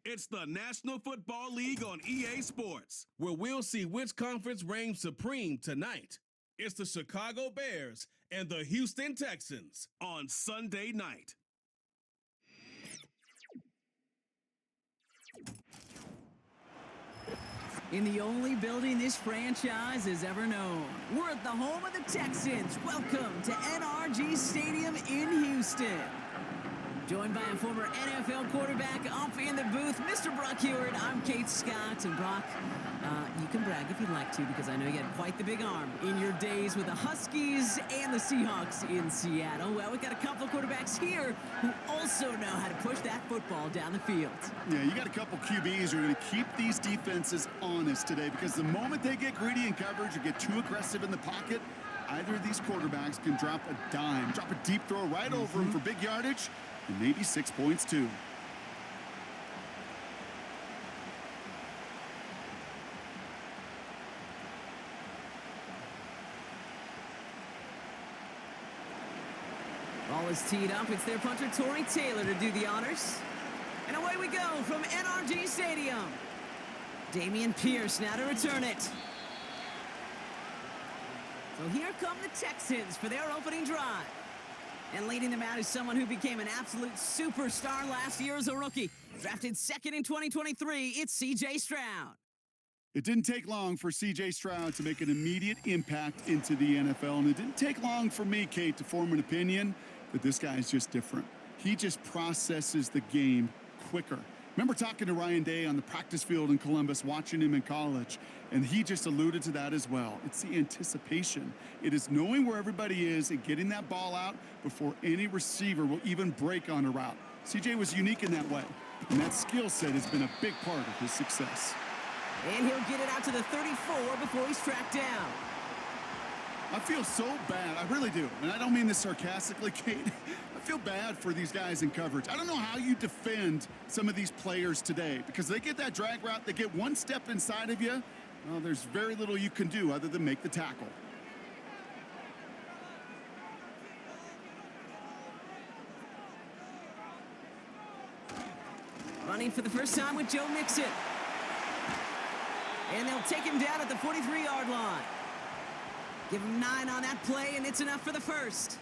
It's the National Football League on EA Sports, where we'll see which conference reigns supreme tonight. It's the Chicago Bears and the Houston Texans on Sunday night. In the only building this franchise has ever known, we're at the home of the Texans. Welcome to NRG Stadium in Houston. Joined by a former NFL quarterback up in the booth, Mr. Brock Hewitt. I'm Kate Scott, and Brock, you can brag if you'd like to, because I know you had quite the big arm in your days with the Huskies and the Seahawks in Seattle. Well, we've got a couple quarterbacks here who also know how to push that football down the field. Yeah, you got a couple QBs who are going to keep these defenses honest today, because the moment they get greedy in coverage or get too aggressive in the pocket, either of these quarterbacks can drop a dime, drop a deep throw right over them for big yardage, and maybe 6 points too. Ball is teed up. It's their punter, Torrey Taylor, to do the honors. And away we go from NRG Stadium. Damian Pierce now to return it. So here come the Texans for their opening drive. And leading them out is someone who became an absolute superstar last year as a rookie. Drafted second in 2023, it's C.J. Stroud. It didn't take long for C.J. Stroud to make an immediate impact into the NFL, and it didn't take long for me, Kate, to form an opinion that this guy is just different. He just processes the game quicker. Remember talking to Ryan Day on the practice field in Columbus, watching him in college, and he just alluded to that as well. It's the anticipation. It is knowing where everybody is and getting that ball out before any receiver will even break on a route. CJ was unique in that way, and that skill set has been a big part of his success. And he'll get it out to the 34 before he's tracked down. I feel so bad, I really do, and I don't mean this sarcastically, Kate. I feel bad for these guys in coverage. I don't know how you defend some of these players today, because they get that drag route, they get one step inside of you, well, there's very little you can do other than make the tackle. Running for the first time with Joe Mixon. And they'll take him down at the 43-yard line. Give him 9 on that play, and it's enough for the first.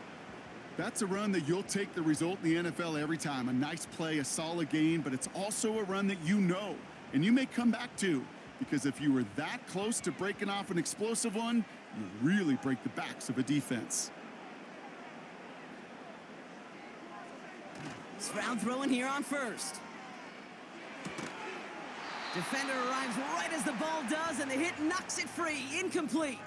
That's a run that you'll take the result in the NFL every time. A nice play, a solid gain, but it's also a run that you know, and you may come back to, because if you were that close to breaking off an explosive one, you really break the backs of a defense. Stroud throwing here on first. Defender arrives right as the ball does, and the hit knocks it free. Incomplete.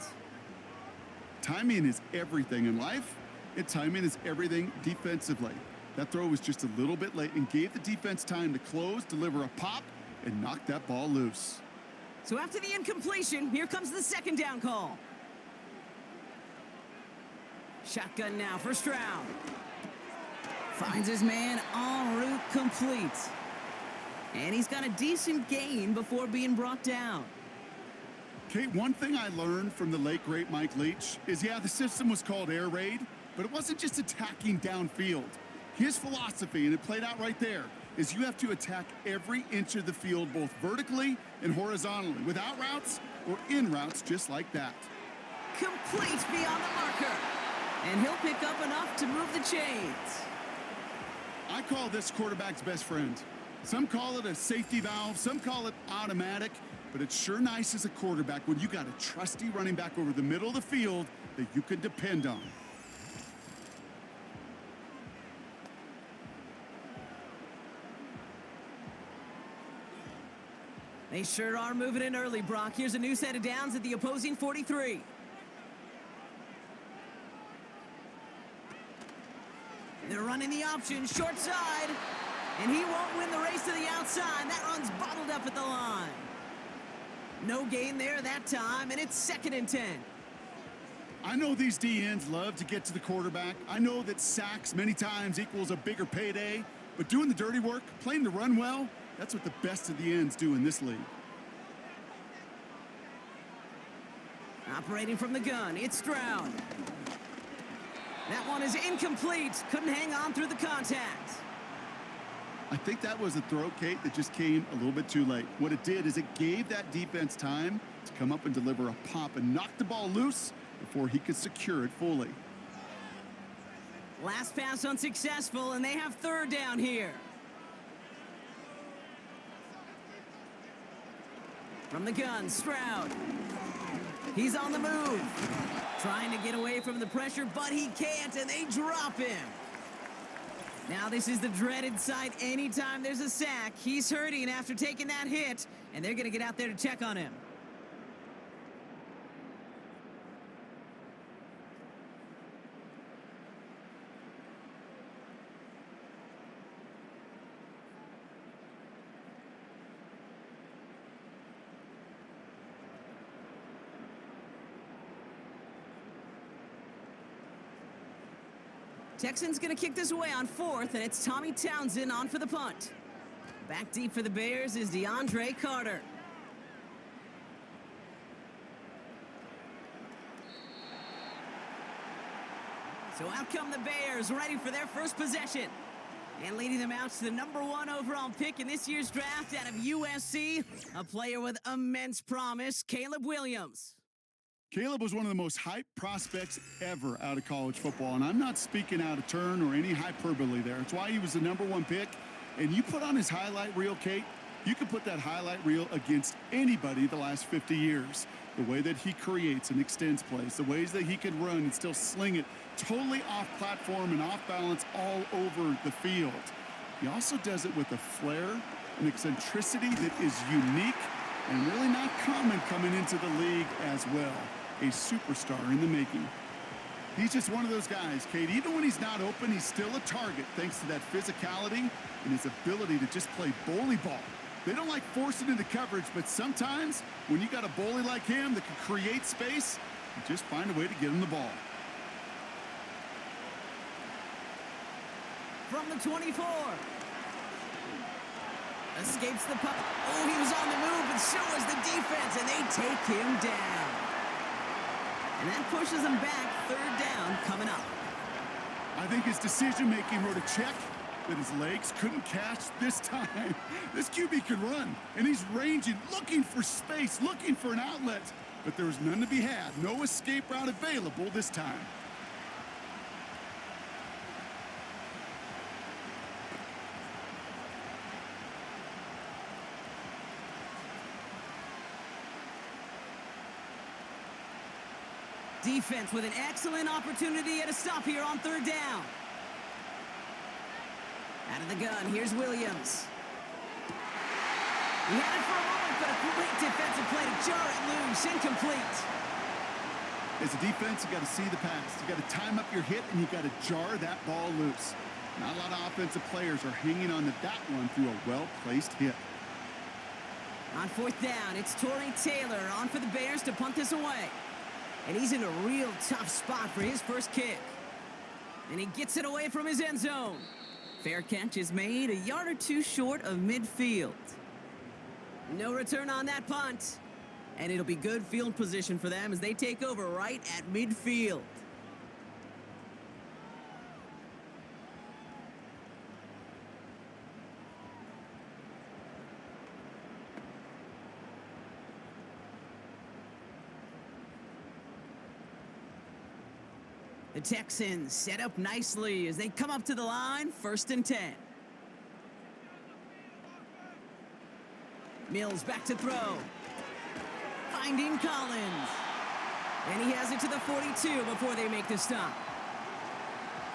Timing is everything in life, and timing is everything defensively. That throw was just a little bit late and gave the defense time to close, deliver a pop, and knock that ball loose. So after the incompletion, here comes the second down call. Shotgun now for Stroud. Finds his man en route complete. And he's got a decent gain before being brought down. Kate, one thing I learned from the late, great Mike Leach is, yeah, the system was called air raid, but it wasn't just attacking downfield. His philosophy, and it played out right there, is you have to attack every inch of the field, both vertically and horizontally, without routes or in routes just like that. Complete beyond the marker. And he'll pick up enough to move the chains. I call this quarterback's best friend. Some call it a safety valve, some call it automatic, but it's sure nice as a quarterback when you got a trusty running back over the middle of the field that you can depend on. They sure are moving in early, Brock. Here's a new set of downs at the opposing 43. They're running the option, short side. And he won't win the race to the outside. That run's bottled up at the line. No gain there that time, and it's 2nd and 10. I know these DNs love to get to the quarterback. I know that sacks many times equals a bigger payday, but doing the dirty work, playing the run well, that's what the best of the ends do in this league. Operating from the gun, it's Stroud. That one is incomplete. Couldn't hang on through the contact. I think that was a throw, Kate, that just came a little bit too late. What it did is it gave that defense time to come up and deliver a pop and knock the ball loose before he could secure it fully. Last pass unsuccessful, and they have third down here. From the gun, Stroud. He's on the move. Trying to get away from the pressure, but he can't, and they drop him. Now this is the dreaded sight anytime there's a sack. He's hurting after taking that hit, and they're going to get out there to check on him. Texans going to kick this away on fourth, and it's Tommy Townsend on for the punt. Back deep for the Bears is DeAndre Carter. So out come the Bears, ready for their first possession. And leading them out to the #1 overall pick in this year's draft out of USC, a player with immense promise, Caleb Williams. Caleb was one of the most hyped prospects ever out of college football, and I'm not speaking out of turn or any hyperbole there. It's why he was the #1 pick, and you put on his highlight reel, Kate, you can put that highlight reel against anybody the last 50 years. The way that he creates and extends plays, the ways that he can run and still sling it totally off platform and off balance all over the field. He also does it with a flair and eccentricity that is unique and really not common coming into the league as well. A superstar in the making. He's just one of those guys, Kate. Even when he's not open, he's still a target thanks to that physicality and his ability to just play bully ball. They don't like forcing into coverage, but sometimes when you got a bully like him that can create space, you just find a way to get him the ball. From the 24. Escapes the puck. Oh, he was on the move, and so was the defense, and they take him down. And that pushes him back. Third down coming up. I think his decision-making wrote a check that his legs couldn't catch this time. This QB can run, and he's ranging, looking for space, looking for an outlet. But there was none to be had. No escape route available this time. Defense with an excellent opportunity at a stop here on third down. Out of the gun, here's Williams. He had it for a moment, but a great defensive play to jar it loose. Incomplete. As a defense, you got to see the pass. You got to time up your hit, and you got to jar that ball loose. Not a lot of offensive players are hanging on to that one through a well-placed hit. On fourth down, it's Torrey Taylor on for the Bears to punt this away. And he's in a real tough spot for his first kick. And he gets it away from his end zone. Fair catch is made a yard or two short of midfield. No return on that punt. And it'll be good field position for them as they take over right at midfield. The Texans set up nicely as they come up to the line, 1st and 10. Mills back to throw. Finding Collins. And he has it to the 42 before they make the stop.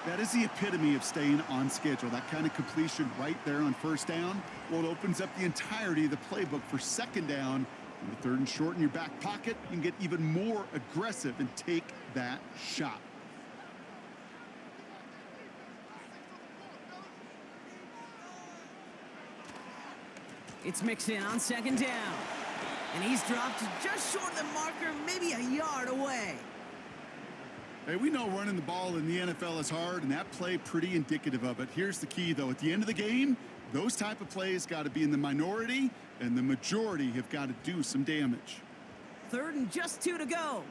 That is the epitome of staying on schedule. That kind of completion right there on first down. Well, it opens up the entirety of the playbook for second down. In the 3rd and short in your back pocket, you can get even more aggressive and take that shot. It's Mixon on 2nd down. And he's dropped just short of the marker, maybe a yard away. Hey, we know running the ball in the NFL is hard, and that play pretty indicative of it. Here's the key, though. At the end of the game, those type of plays got to be in the minority, and the majority have got to do some damage. 3rd and just 2 to go.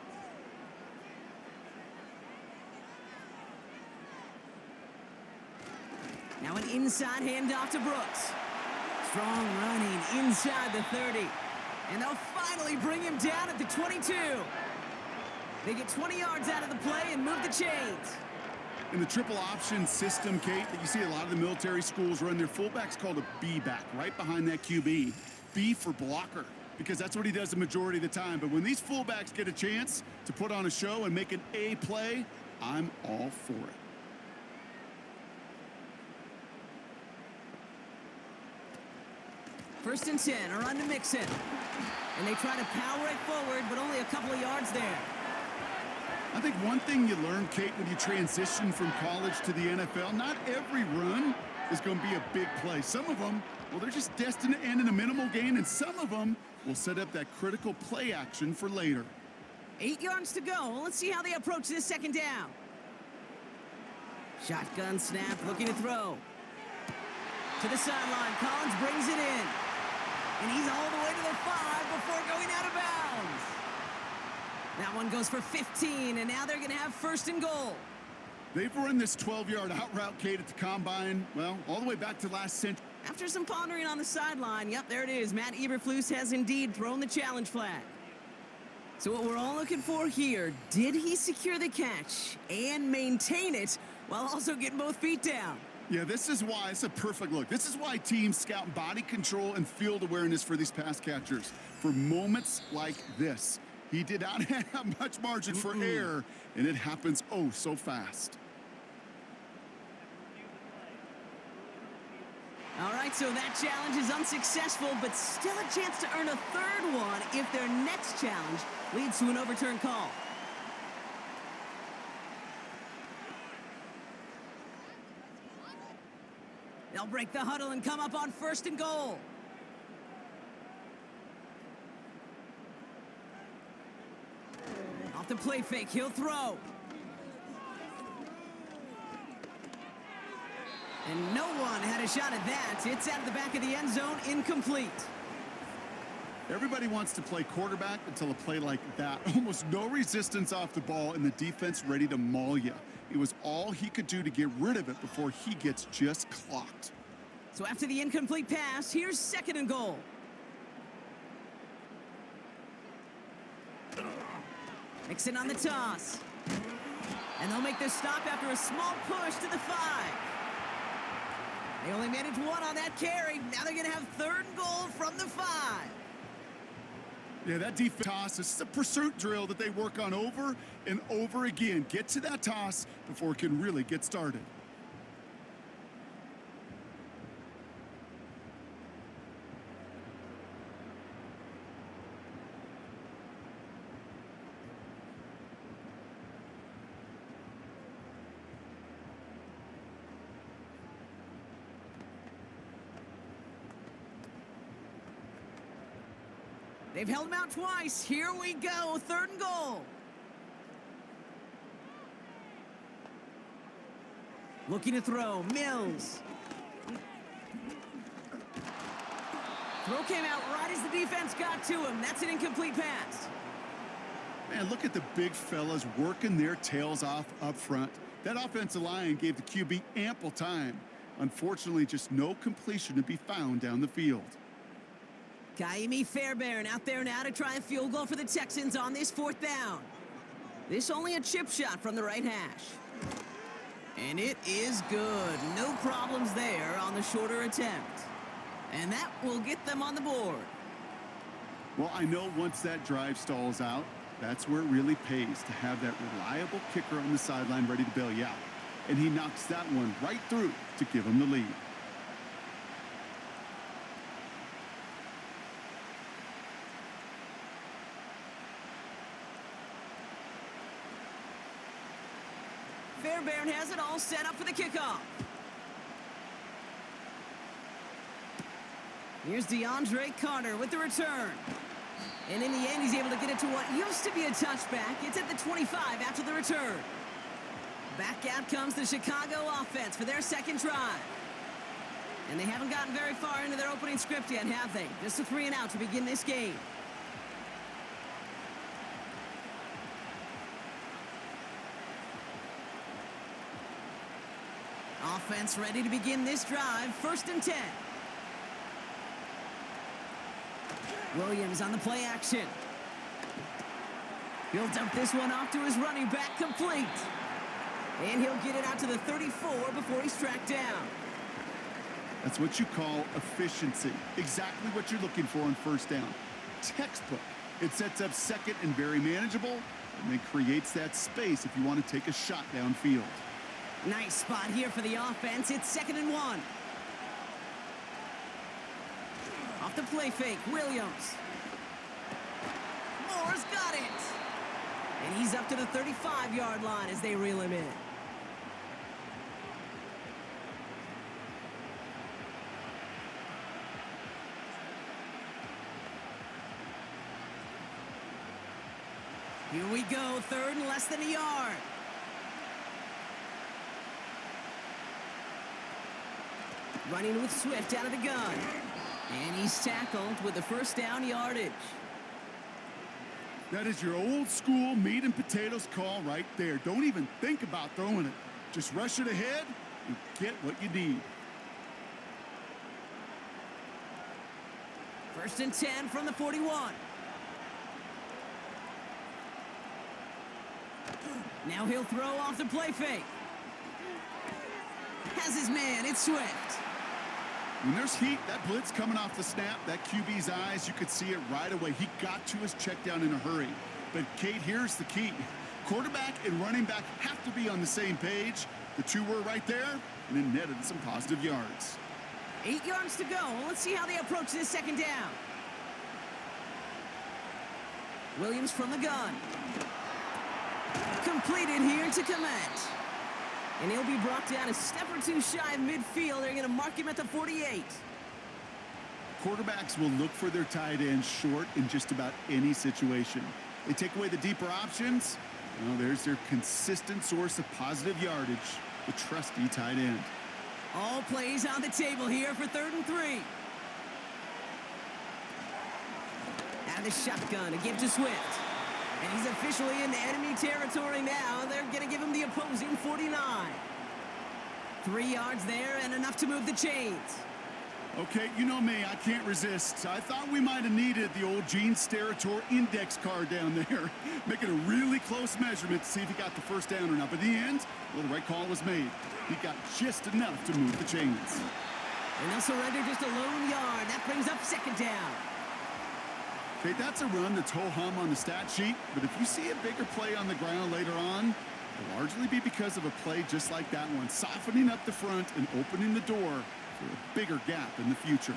Now an inside handoff to Brooks. Strong running inside the 30. And they'll finally bring him down at the 22. They get 20 yards out of the play and move the chains. In the triple option system, Kate, that you see a lot of the military schools run, their fullback's called a B-back, right behind that QB. B for blocker, because that's what he does the majority of the time. But when these fullbacks get a chance to put on a show and make an A play, I'm all for it. First and 10, a run to Mixon. And they try to power it forward, but only a couple of yards there. I think one thing you learn, Kate, when you transition from college to the NFL, not every run is going to be a big play. Some of them, well, they're just destined to end in a minimal gain, and some of them will set up that critical play action for later. 8 yards to go. Well, let's see how they approach this second down. Shotgun snap, looking to throw. To the sideline, Collins brings it in. And he's all the way to the 5 before going out of bounds. That one goes for 15, and now they're going to have first and goal. They've run this 12-yard out route, Kate, at the combine, well, all the way back to last century. After some pondering on the sideline, yep, there it is. Matt Eberflus has indeed thrown the challenge flag. So what we're all looking for here, did he secure the catch and maintain it while also getting both feet down? Yeah, this is why it's a perfect look. This is why teams scout body control and field awareness for these pass catchers. For moments like this, he did not have much margin for error, and it happens oh so fast. All right, so that challenge is unsuccessful, but still a chance to earn a third one if their next challenge leads to an overturned call. They'll break the huddle and come up on first and goal. Off the play fake, he'll throw. And no one had a shot at that. It's out of the back of the end zone, incomplete. Everybody wants to play quarterback until a play like that. Almost no resistance off the ball and the defense ready to maul you. It was all he could do to get rid of it before he gets just clocked. So after the incomplete pass, here's second and goal. Mixon on the toss. And they'll make this stop after a small push to the 5. They only managed one on that carry. Now they're going to have third and goal from the 5. Yeah, that defense toss, this is a pursuit drill that they work on over and over again. Get to that toss before it can really get started. They've held him out twice. Here we go. Third and goal. Looking to throw. Mills. Throw came out right as the defense got to him. That's an incomplete pass. Man, look at the big fellas working their tails off up front. That offensive line gave the QB ample time. Unfortunately, just no completion to be found down the field. Kaimi Fairbairn out there now to try a field goal for the Texans on this fourth down. This only a chip shot from the right hash. And it is good. No problems there on the shorter attempt. And that will get them on the board. Well, I know once that drive stalls out, that's where it really pays to have that reliable kicker on the sideline ready to bail you out. And he knocks that one right through to give him the lead. Fairbairn has it all set up for the kickoff. Here's DeAndre Carter with the return. And in the end, he's able to get it to what used to be a touchback. It's at the 25 after the return. Back out comes the Chicago offense for their second drive. And they haven't gotten very far into their opening script yet, have they? Just a 3 and out to begin this game. Off Offense ready to begin this drive. 1st and 10. Williams on the play action. He'll dump this one off to his running back, complete. And he'll get it out to the 34 before he's tracked down. That's what you call efficiency. Exactly what you're looking for on 1st down. Textbook. It sets up 2nd and very manageable, and then creates that space if you want to take a shot downfield. Nice spot here for the offense. It's 2nd and 1. Off the play fake, Williams. Moore's got it. And he's up to the 35-yard line as they reel him in. Here we go, 3rd and less than a yard. Running with Swift out of the gun. And he's tackled with the 1st down yardage. That is your old school meat and potatoes call right there. Don't even think about throwing it. Just rush it ahead and get what you need. 1st and 10 from the 41. Now he'll throw off the play fake. Has his man, it's Swift. When there's heat, that blitz coming off the snap, that QB's eyes, you could see it right away. He got to his check down in a hurry. But, Kate, here's the key. Quarterback and running back have to be on the same page. The two were right there, and it netted some positive yards. 8 yards to go. Let's see how they approach this 2nd down. Williams from the gun. Completed here to Komet. And he'll be brought down a step or two shy of midfield. They're going to mark him at the 48. Quarterbacks will look for their tight end short in just about any situation. They take away the deeper options. Well, there's their consistent source of positive yardage, the trusty tight end. All plays on the table here for 3rd and 3. Out of the shotgun, a give to Swift. And he's officially in enemy territory now. They're going to give him the opposing 49. 3 yards there and enough to move the chains. Okay, you know me, I can't resist. I thought we might have needed the old Gene Steratore index card down there, making a really close measurement to see if he got the 1st down or not. But in the end, well, the right call was made. He got just enough to move the chains. And they'll surrender just a lone yard. That brings up 2nd down. Okay, that's a run that's ho-hum on the stat sheet, but if you see a bigger play on the ground later on, it'll largely be because of a play just like that one, softening up the front and opening the door for a bigger gap in the future.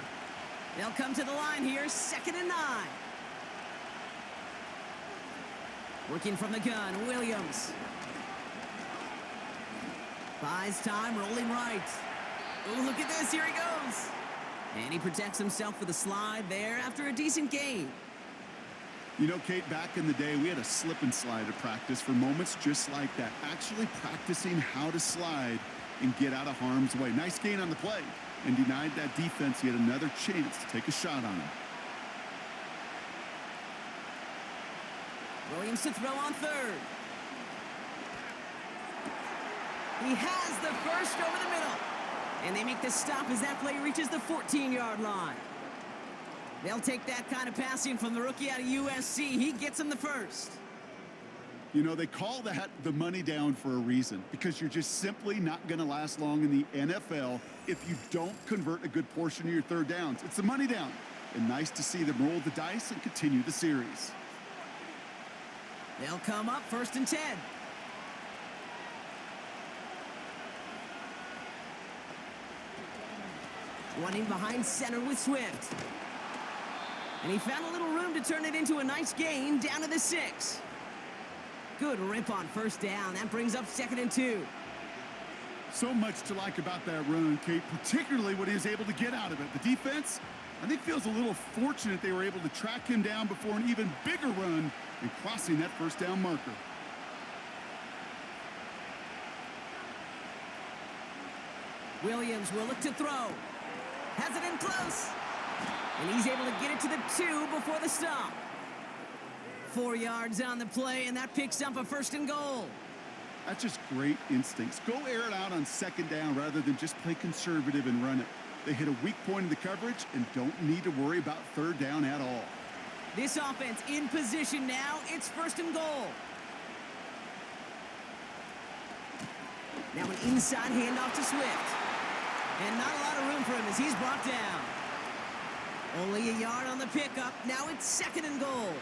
They'll come to the line here, 2nd and 9. Working from the gun, Williams. Buys time, rolling right. Oh, look at this, here he goes. And he protects himself with a slide there after a decent gain. You know, Kate, back in the day, we had a slip and slide at practice for moments just like that. Actually practicing how to slide and get out of harm's way. Nice gain on the play, and denied that defense yet another chance to take a shot on him. Williams to throw on 3rd. He has the 1st over the middle. And they make the stop as that play reaches the 14-yard line. They'll take that kind of passing from the rookie out of USC. He gets him the 1st. You know, they call that the money down for a reason, because you're just simply not going to last long in the NFL if you don't convert a good portion of your 3rd downs. It's the money down. And nice to see them roll the dice and continue the series. They'll come up 1st and 10. Running behind center with Swift. And he found a little room to turn it into a nice gain down to the 6. Good rip on 1st down. That brings up 2nd and 2. So much to like about that run, Kate, particularly what he was able to get out of it. The defense, I think, feels a little fortunate they were able to track him down before an even bigger run and crossing that 1st down marker. Williams will look to throw. Has it in close. And he's able to get it to the 2 before the stop. 4 yards on the play, and that picks up a 1st and goal. That's just great instincts. Go air it out on second down rather than just play conservative and run it. They hit a weak point in the coverage and don't need to worry about third down at all. This offense in position now. It's 1st and goal. Now an inside handoff to Swift. And not a lot of room for him as he's brought down. Only a yard on the pickup. Now it's 2nd and goal.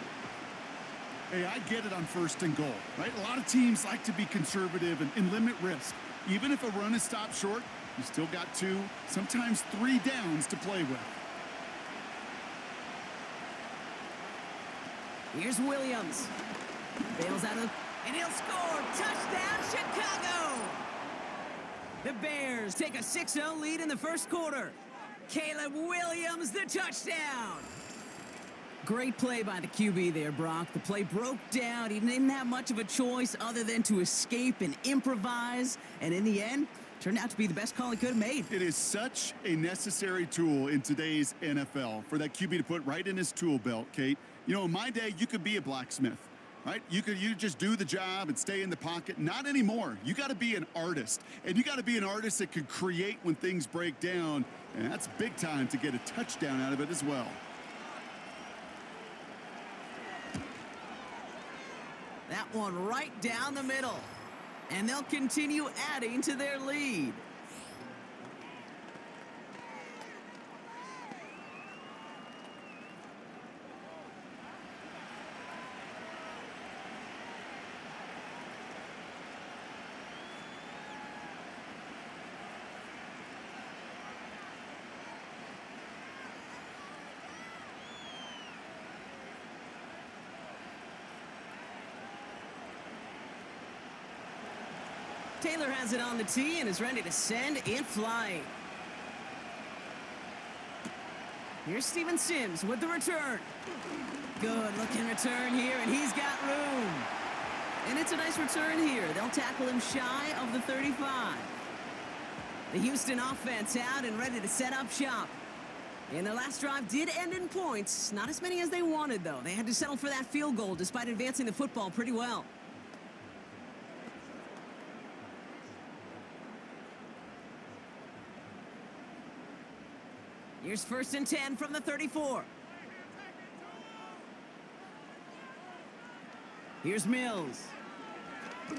Hey, I get it on 1st and goal, right? A lot of teams like to be conservative and limit risk. Even if a run is stopped short, you still got 2, sometimes 3 downs to play with. Here's Williams. Bails out of, and he'll score. Touchdown, Chicago! The Bears take a 6-0 lead in the 1st quarter. Caleb Williams, the touchdown! Great play by the QB there, Brock. The play broke down. He didn't have much of a choice other than to escape and improvise. And in the end, turned out to be the best call he could have made. It is such a necessary tool in today's NFL for that QB to put right in his tool belt, Kate. You know, in my day, you could be a blacksmith, right? You just do the job and stay in the pocket. Not anymore. You got to be an artist. And you got to be an artist that could create when things break down. And that's big time to get a touchdown out of it as well. That one right down the middle. And they'll continue adding to their lead. Taylor has it on the tee and is ready to send it flying. Here's Steven Sims with the return. Good looking return here, and he's got room. And it's a nice return here. They'll tackle him shy of the 35. The Houston offense out and ready to set up shop. And their last drive did end in points. Not as many as they wanted, though. They had to settle for that field goal despite advancing the football pretty well. Here's 1st and 10 from the 34. Here's Mills. That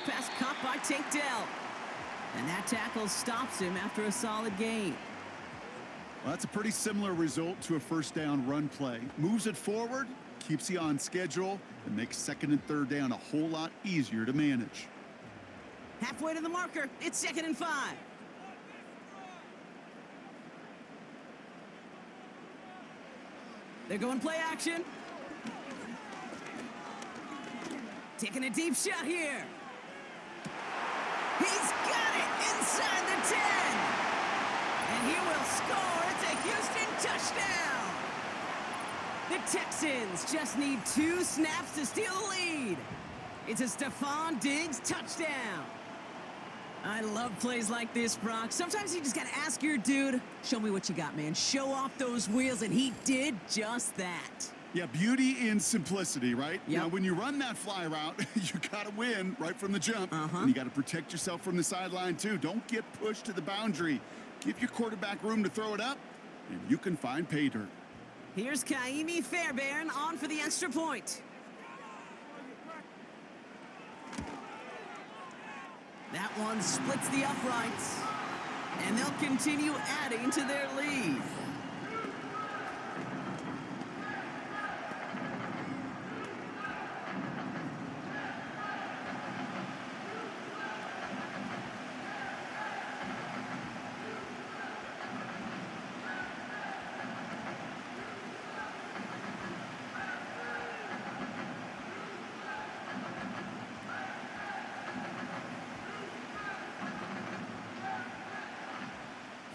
pass caught by Tank Dell. And that tackle stops him after a solid gain. Well, that's a pretty similar result to a 1st down run play. Moves it forward, keeps you on schedule, and makes 2nd and 3rd down a whole lot easier to manage. Halfway to the marker, it's 2nd and 5. They're going play action. Taking a deep shot here. He's got it inside the 10. And he will score. It's a Houston touchdown. The Texans just need 2 snaps to steal the lead. It's a Stephon Diggs touchdown. I love plays like this, Brock. Sometimes you just got to ask your dude, show me what you got, man. Show off those wheels, and he did just that. Yeah, beauty in simplicity, right? Yep. Now, when you run that fly route, you got to win right from the jump. And you got to protect yourself from the sideline, too. Don't get pushed to the boundary. Give your quarterback room to throw it up, and you can find pay dirt. Here's Kaimi Fairbairn on for the extra point. That one splits the uprights, and they'll continue adding to their lead.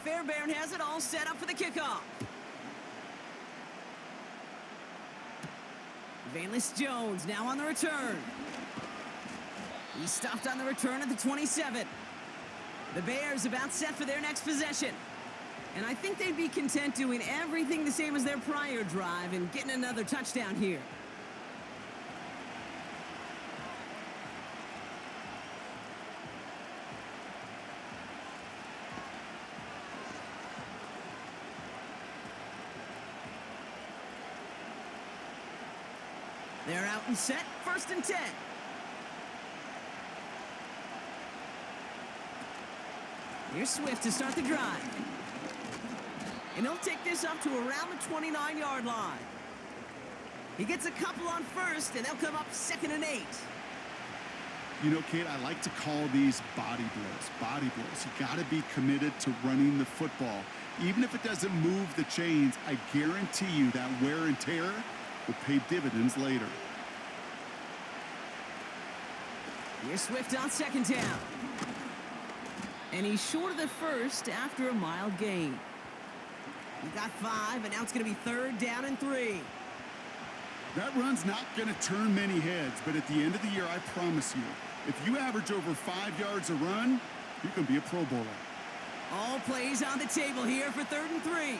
Fairbairn has it all set up for the kickoff. Valus Jones now on the return. He stopped on the return at the 27. The Bears about set for their next possession. And I think they'd be content doing everything the same as their prior drive and getting another touchdown here. They're out and set, 1st and 10. Here's Swift to start the drive. And he'll take this up to around the 29-yard line. He gets a couple on 1st, and they'll come up 2nd and 8. You know, Kate, I like to call these body blows. Body blows. You got to be committed to running the football. Even if it doesn't move the chains, I guarantee you that wear and tear will pay dividends later. Here's Swift on 2nd down. And he's short of the 1st after a mild gain. He got 5, and now it's going to be 3rd down and 3. That run's not going to turn many heads, but at the end of the year, I promise you, if you average over 5 yards a run, you're going to be a Pro Bowler. All plays on the table here for 3rd and 3.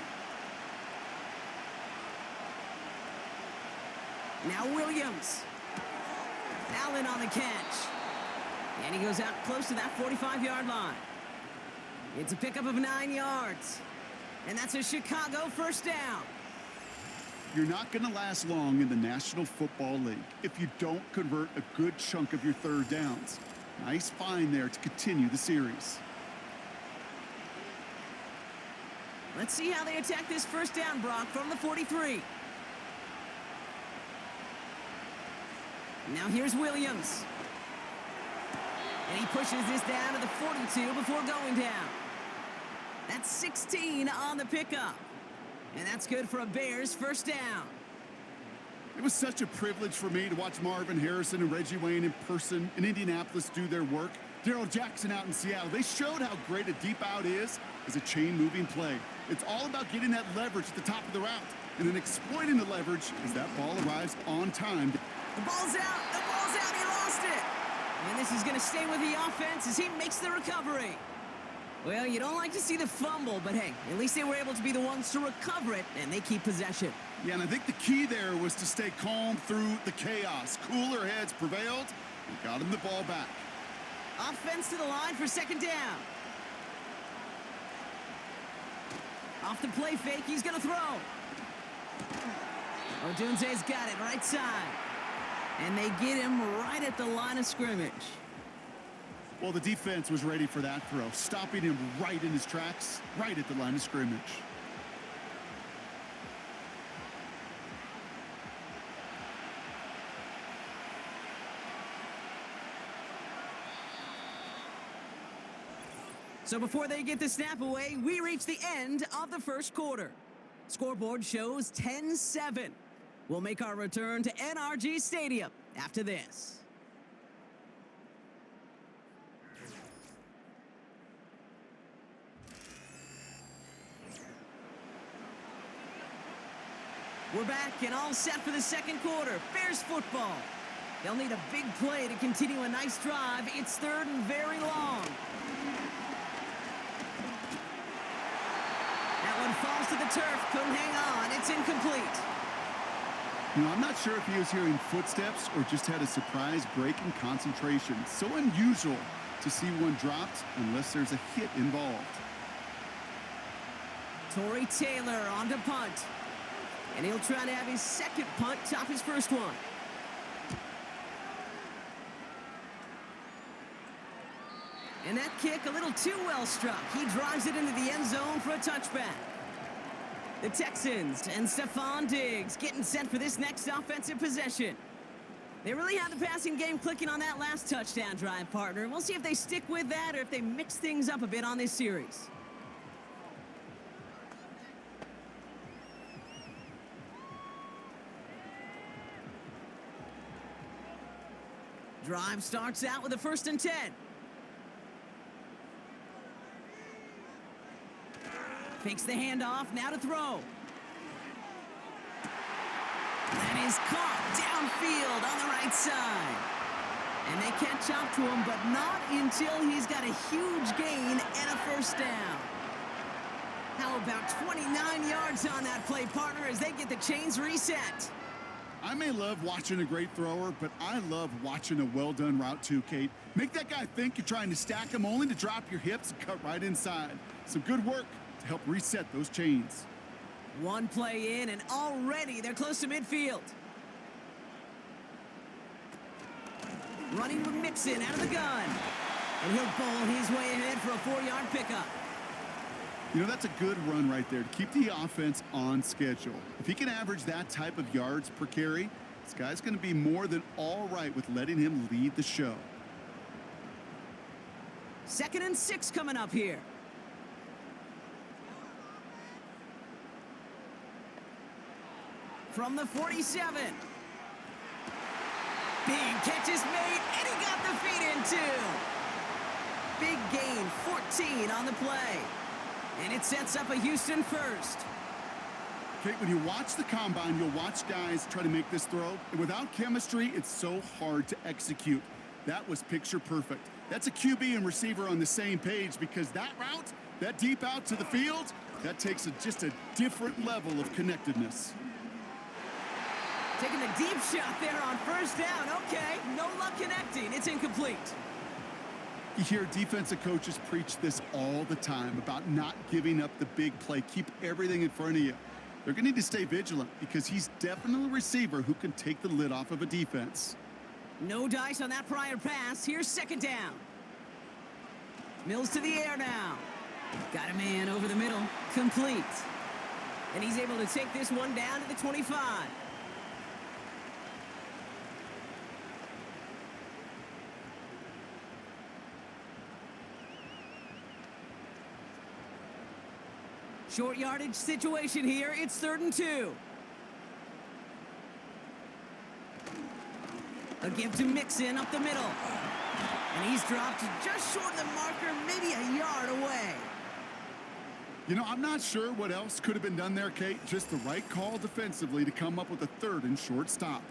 Now Williams. Allen on the catch. And he goes out close to that 45-yard line. It's a pickup of 9 yards. And that's a Chicago 1st down. You're not going to last long in the National Football League if you don't convert a good chunk of your 3rd downs. Nice find there to continue the series. Let's see how they attack this 1st down, Brock, from the 43. Now here's Williams. And he pushes this down to the 42 before going down. That's 16 on the pickup. And that's good for a Bears 1st down. It was such a privilege for me to watch Marvin Harrison and Reggie Wayne in person in Indianapolis do their work. Darrell Jackson out in Seattle. They showed how great a deep out is as a chain-moving play. It's all about getting that leverage at the top of the route and then exploiting the leverage as that ball arrives on time. The ball's out. The ball's out. He lost it. And this is going to stay with the offense as he makes the recovery. Well, you don't like to see the fumble, but hey, at least they were able to be the ones to recover it, and they keep possession. Yeah, and I think the key there was to stay calm through the chaos. Cooler heads prevailed and got him the ball back. Offense to the line for 2nd down. Off the play fake, he's going to throw. Odunze's got it right side. And they get him right at the line of scrimmage. Well, the defense was ready for that throw, stopping him right in his tracks, right at the line of scrimmage. So before they get the snap away, we reach the end of the 1st quarter. Scoreboard shows 10-7. We'll make our return to NRG Stadium after this. We're back and all set for the 2nd quarter. Bears football. They'll need a big play to continue a nice drive. It's 3rd and very long. That one falls to the turf. Couldn't hang on. It's incomplete. You know, I'm not sure if he was hearing footsteps or just had a surprise break in concentration. So unusual to see one dropped unless there's a hit involved. Torrey Taylor on to punt. And he'll try to have his 2nd punt top his 1st one. And that kick a little too well struck. He drives it into the end zone for a touchback. The Texans and Stephon Diggs getting set for this next offensive possession. They really had the passing game clicking on that last touchdown drive, partner. We'll see if they stick with that or if they mix things up a bit on this series. Drive starts out with a 1st and 10. Fakes the handoff, now to throw. That is caught downfield on the right side. And they catch up to him, but not until he's got a huge gain and a 1st down. How about 29 yards on that play, partner, as they get the chains reset? I may love watching a great thrower, but I love watching a well-done route too, Kate. Make that guy think you're trying to stack him only to drop your hips and cut right inside. Some good work to help reset those chains. One play in, and already they're close to midfield. Running with Mixon out of the gun. And he'll bowl his way ahead for a 4-yard pickup. You know, that's a good run right there to keep the offense on schedule. If he can average that type of yards per carry, this guy's going to be more than all right with letting him lead the show. 2nd and 6 coming up here. From the 47. Big catch is made, and he got the feet in too. Big gain, 14 on the play. And it sets up a Houston first. Okay, when you watch the combine, you'll watch guys try to make this throw. And without chemistry, it's so hard to execute. That was picture perfect. That's a QB and receiver on the same page, because that route, that deep out to the field, that takes just a different level of connectedness. Taking the deep shot there on 1st down. Okay, no luck connecting. It's incomplete. You hear defensive coaches preach this all the time about not giving up the big play. Keep everything in front of you. They're going to need to stay vigilant, because he's definitely a receiver who can take the lid off of a defense. No dice on that prior pass. Here's 2nd down. Mills to the air now. Got a man over the middle. Complete. And he's able to take this one down to the 25. Short yardage situation here. It's 3rd and 2. A give to Mixon up the middle. And he's dropped just short of the marker, maybe a yard away. You know, I'm not sure what else could have been done there, Kate. Just the right call defensively to come up with a 3rd and short stop.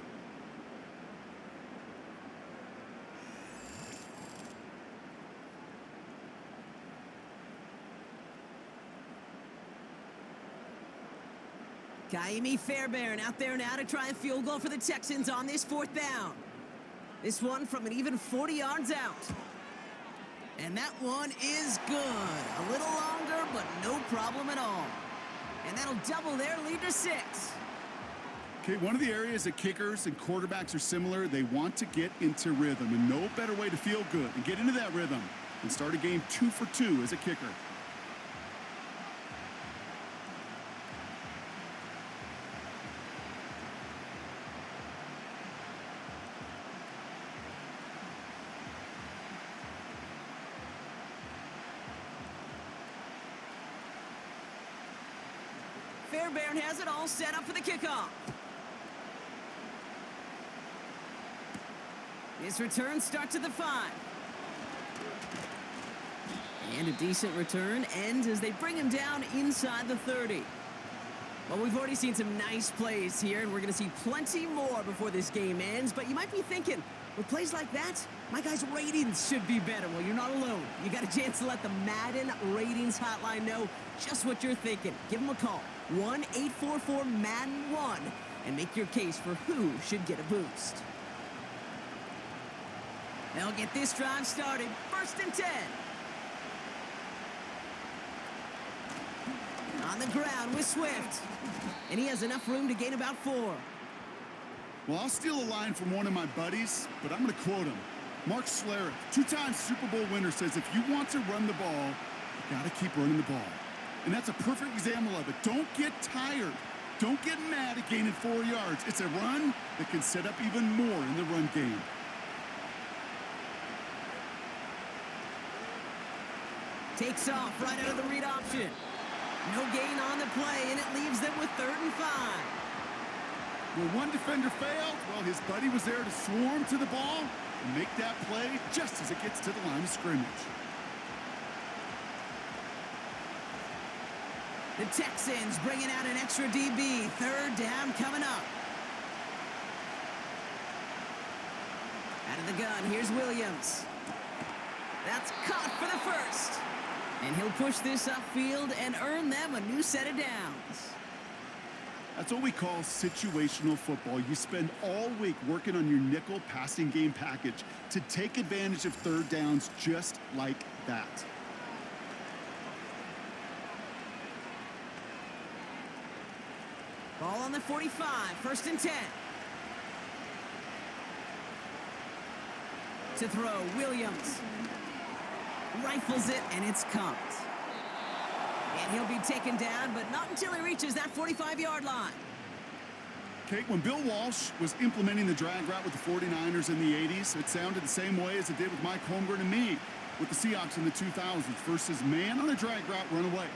Kaimi Fairbairn out there now to try a field goal for the Texans on this 4th down. This one from an even 40 yards out. And that one is good. A little longer, but no problem at all. And that'll double their lead to 6. Okay, one of the areas that kickers and quarterbacks are similar, they want to get into rhythm. And no better way to feel good and get into that rhythm and start a game 2 for 2 as a kicker. Fairbairn has it all set up for the kickoff. His return starts at the 5. And a decent return ends as they bring him down inside the 30. Well, we've already seen some nice plays here, and we're going to see plenty more before this game ends. But you might be thinking, with plays like that, my guys' ratings should be better. Well, you're not alone. You got a chance to let the Madden Ratings Hotline know just what you're thinking. Give them a call, 1-844-MADDEN-1, and make your case for who should get a boost. They'll get this drive started. 1st and 10. On the ground with Swift. And he has enough room to gain about 4. Well, I'll steal a line from one of my buddies, but I'm going to quote him. Mark Schlereth, 2-time Super Bowl winner, says if you want to run the ball, you got to keep running the ball. And that's a perfect example of it. Don't get tired. Don't get mad at gaining 4 yards. It's a run that can set up even more in the run game. Takes off right out of the read option. No gain on the play, and it leaves them with 3rd and 5. Well, one defender failed. Well, his buddy was there to swarm to the ball and make that play just as it gets to the line of scrimmage. The Texans bringing out an extra DB. 3rd down coming up. Out of the gun, here's Williams. That's caught for the 1st. And he'll push this upfield and earn them a new set of downs. That's what we call situational football. You spend all week working on your nickel passing game package to take advantage of 3rd downs just like that. Ball on the 45, 1st and 10. To throw, Williams. Rifles it, and it's caught. And he'll be taken down, but not until he reaches that 45-yard line. Kate, when Bill Walsh was implementing the drag route with the 49ers in the 80s, it sounded the same way as it did with Mike Holmgren and me with the Seahawks in the 2000s versus man on a drag route, run away.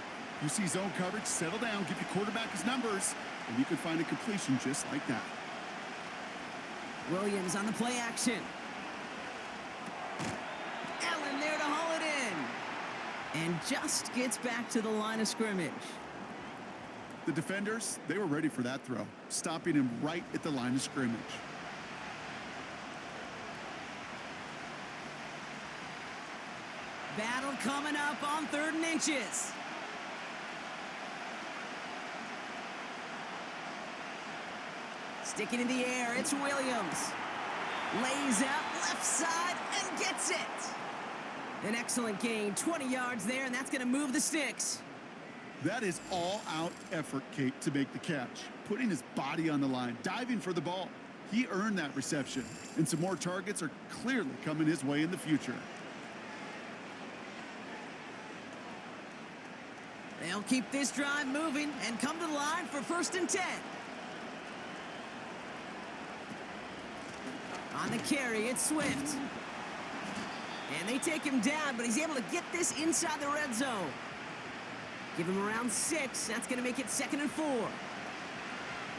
You see zone coverage, settle down, give your quarterback his numbers, and you can find a completion just like that. Williams on the play action. Allen there to haul it in. And just gets back to the line of scrimmage. The defenders, they were ready for that throw, stopping him right at the line of scrimmage. Battle coming up on 3rd and inches. Sticking in the air, it's Williams. Lays out left side and gets it. An excellent gain, 20 yards there, and that's going to move the sticks. That is all-out effort, Kate, to make the catch. Putting his body on the line, diving for the ball. He earned that reception, and some more targets are clearly coming his way in the future. They'll keep this drive moving and come to the line for 1st and 10. On the carry, it's Swift. And they take him down, but he's able to get this inside the red zone. Give him around 6. That's going to make it 2nd and 4.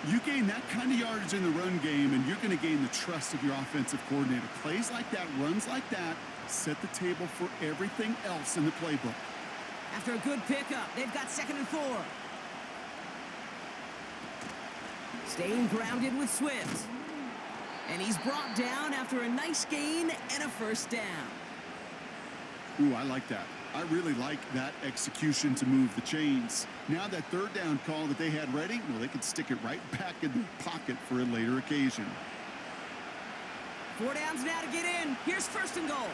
You gain that kind of yardage in the run game, and you're going to gain the trust of your offensive coordinator. Plays like that, runs like that, set the table for everything else in the playbook. After a good pickup, they've got 2nd and 4. Staying grounded with Swift. And he's brought down after a nice gain and a 1st down. Ooh, I like that. I really like that execution to move the chains. Now that 3rd down call that they had ready, well, they could stick it right back in the pocket for a later occasion. 4 downs now to get in. Here's 1st and goal.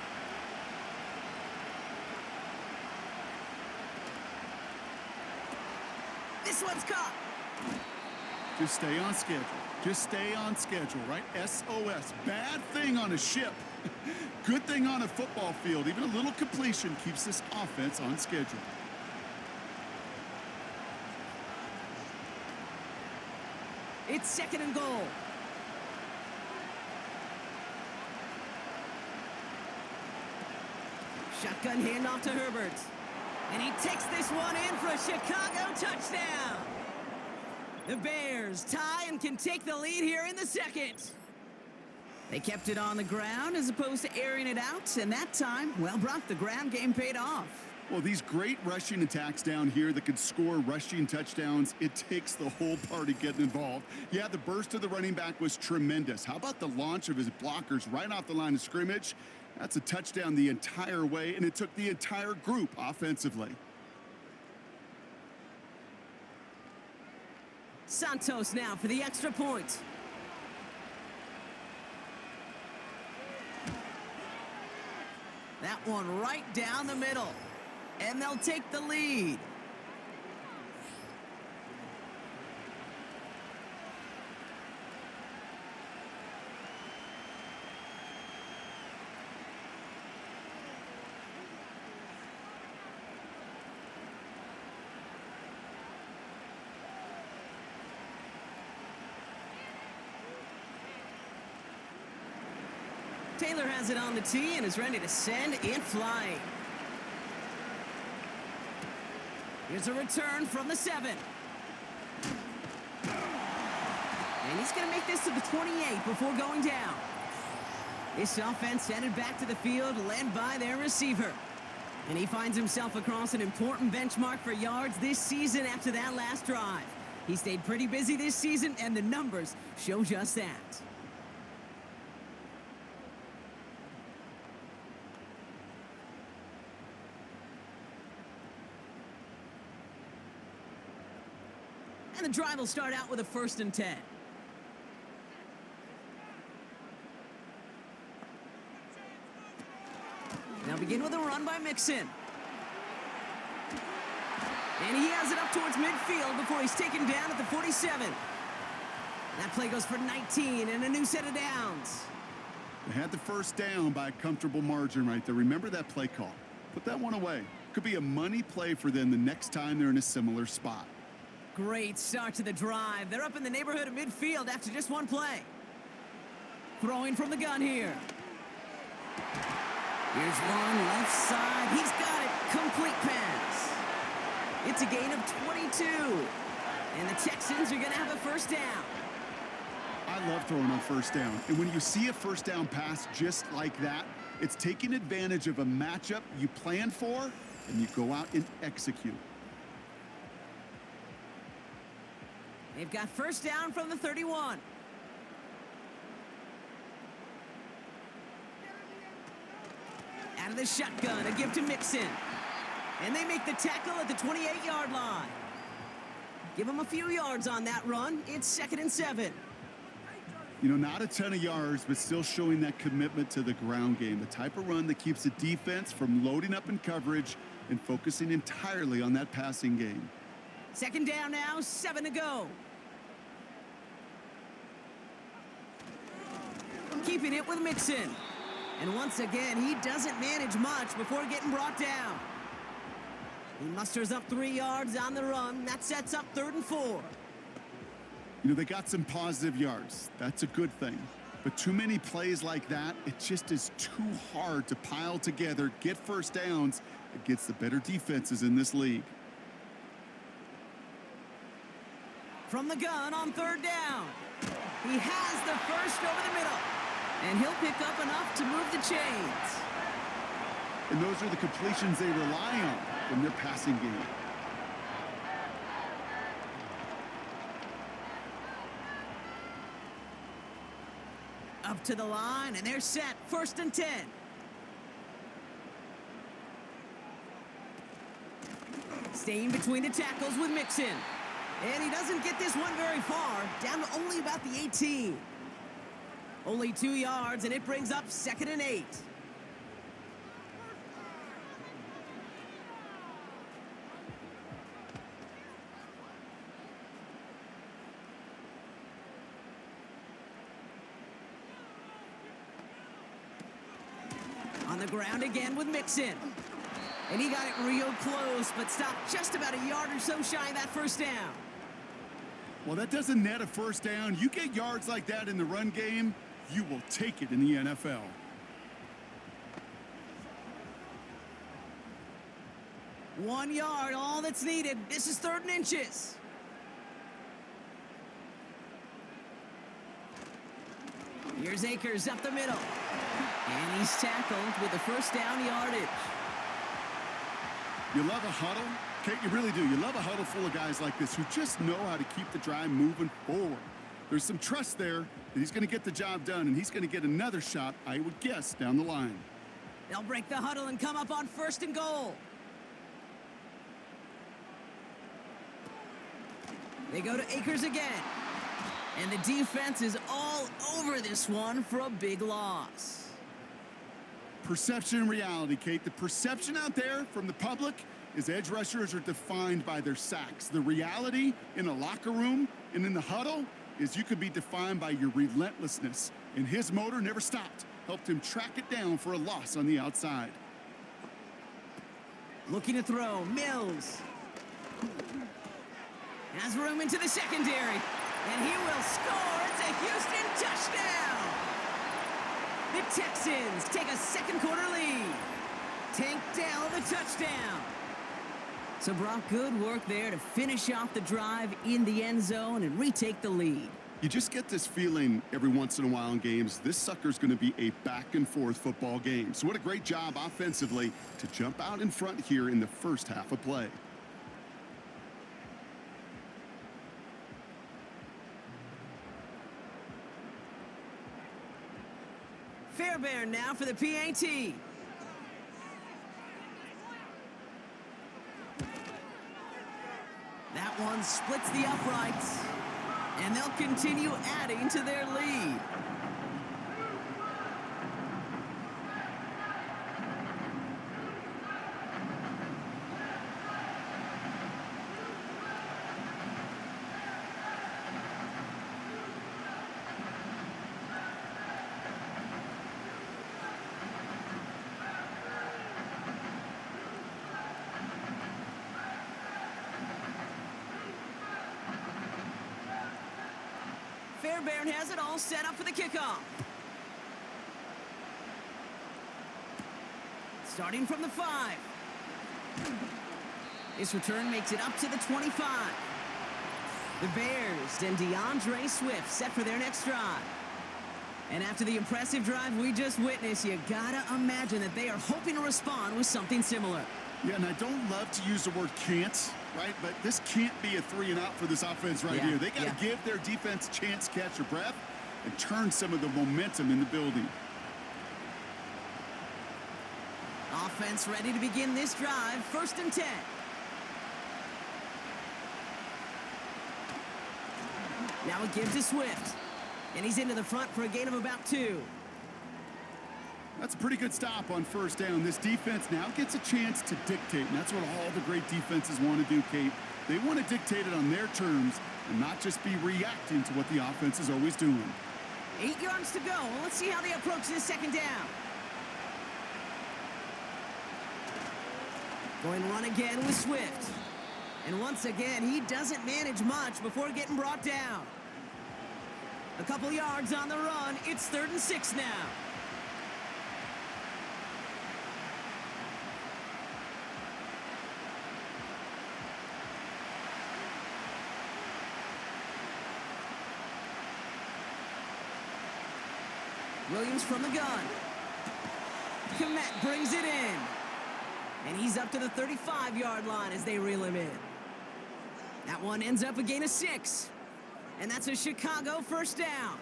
This one's caught. Just stay on schedule. Just stay on schedule, right? SOS. Bad thing on a ship. Good thing on a football field. Even a little completion keeps this offense on schedule. It's 2nd and goal. Shotgun handoff to Herbert. And he takes this one in for a Chicago touchdown. The Bears tie and can take the lead here in the 2nd. They kept it on the ground as opposed to airing it out, and that time, well, Brock, the ground game paid off. Well, these great rushing attacks down here that could score rushing touchdowns, it takes the whole party getting involved. Yeah, the burst of the running back was tremendous. How about the launch of his blockers right off the line of scrimmage? That's a touchdown the entire way, and it took the entire group offensively. Santos now for the extra point. That one right down the middle. And they'll take the lead. Taylor has it on the tee and is ready to send it flying. Here's a return from the 7. And he's going to make this to the 28 before going down. This offense headed back to the field, led by their receiver. And he finds himself across an important benchmark for yards this season after that last drive. He stayed pretty busy this season, and the numbers show just that. And the drive will start out with a 1st and 10. Now begin with a run by Mixon. And he has it up towards midfield before he's taken down at the 47. That play goes for 19 and a new set of downs. They had the first down by a comfortable margin right there. Remember that play call. Put that one away. Could be a money play for them the next time they're in a similar spot. Great start to the drive. They're up in the neighborhood of midfield after just one play. Throwing from the gun here. Here's one left side. He's got it. Complete pass. It's a gain of 22. And the Texans are going to have a first down. I love throwing on first down. And when you see a first down pass just like that, it's taking advantage of a matchup you plan for, and you go out and execute. They've got first down from the 31. Out of the shotgun, a give to Mixon. And they make the tackle at the 28-yard line. Give them a few yards on that run. It's 2nd and 7. You know, not a ton of yards, but still showing that commitment to the ground game. The type of run that keeps the defense from loading up in coverage and focusing entirely on that passing game. 2nd down now, 7 to go. Keeping it with Mixon. And once again, he doesn't manage much before getting brought down. He musters up 3 yards on the run. That sets up 3rd and 4. You know, they got some positive yards. That's a good thing. But too many plays like that, it just is too hard to pile together, get first downs against the better defenses in this league. From the gun on 3rd down. He has the first over the middle. And he'll pick up enough to move the chains. And those are the completions they rely on from their passing game. Up to the line, and they're set. 1st and 10. Staying between the tackles with Mixon. And he doesn't get this one very far. Down to only about the 18. Only 2 yards, and it brings up 2nd and 8. On the ground again with Mixon. And he got it real close, but stopped just about a yard or so shy of that first down. Well, that doesn't net a first down. You get yards like that in the run game, you will take it in the NFL. One yard, all that's needed. This is 3rd and inches. Here's Akers up the middle. And he's tackled with the first down yardage. You love a huddle? Kate, you really do. You love a huddle full of guys like this who just know how to keep the drive moving forward. There's some trust there that he's going to get the job done, and he's going to get another shot, I would guess, down the line. They'll break the huddle and come up on 1st and goal. They go to Akers again. And the defense is all over this one for a big loss. Perception and reality, Kate. The perception out there from the public is edge rushers are defined by their sacks. The reality in the locker room and in the huddle is you could be defined by your relentlessness. And his motor never stopped. Helped him track it down for a loss on the outside. Looking to throw, Mills. Has room into the secondary. And he will score. It's a Houston touchdown. The Texans take a 2nd quarter lead. Tank Dell the touchdown. So Brock, good work there to finish off the drive in the end zone and retake the lead. You just get this feeling every once in a while in games, this sucker's going to be a back-and-forth football game. So what a great job offensively to jump out in front here in the first half of play. Fairbairn now for the PAT. That one splits the uprights, and they'll continue adding to their lead. Bear Bear has it all set up for the kickoff. Starting from the 5. This return makes it up to the 25. The Bears and DeAndre Swift set for their next drive. And after the impressive drive we just witnessed, you gotta imagine that they are hoping to respond with something similar. Yeah, and I don't love to use the word can't, right? But this can't be a 3-and-out for this offense right here. They got to give their defense a chance to catch their breath and turn some of the momentum in the building. Offense ready to begin this drive. 1st and 10. Now a give to Swift. And he's into the front for a gain of about 2. That's a pretty good stop on 1st down. This defense now gets a chance to dictate, and that's what all the great defenses want to do, Kate. They want to dictate it on their terms and not just be reacting to what the offense is always doing. 8 yards to go. Let's see how they approach this 2nd down. Going run again with Swift. And once again, he doesn't manage much before getting brought down. A couple yards on the run. It's 3rd and 6 now. Williams from the gun. Komet brings it in. And he's up to the 35-yard line as they reel him in. That one ends up a gain of 6. And that's a Chicago 1st down.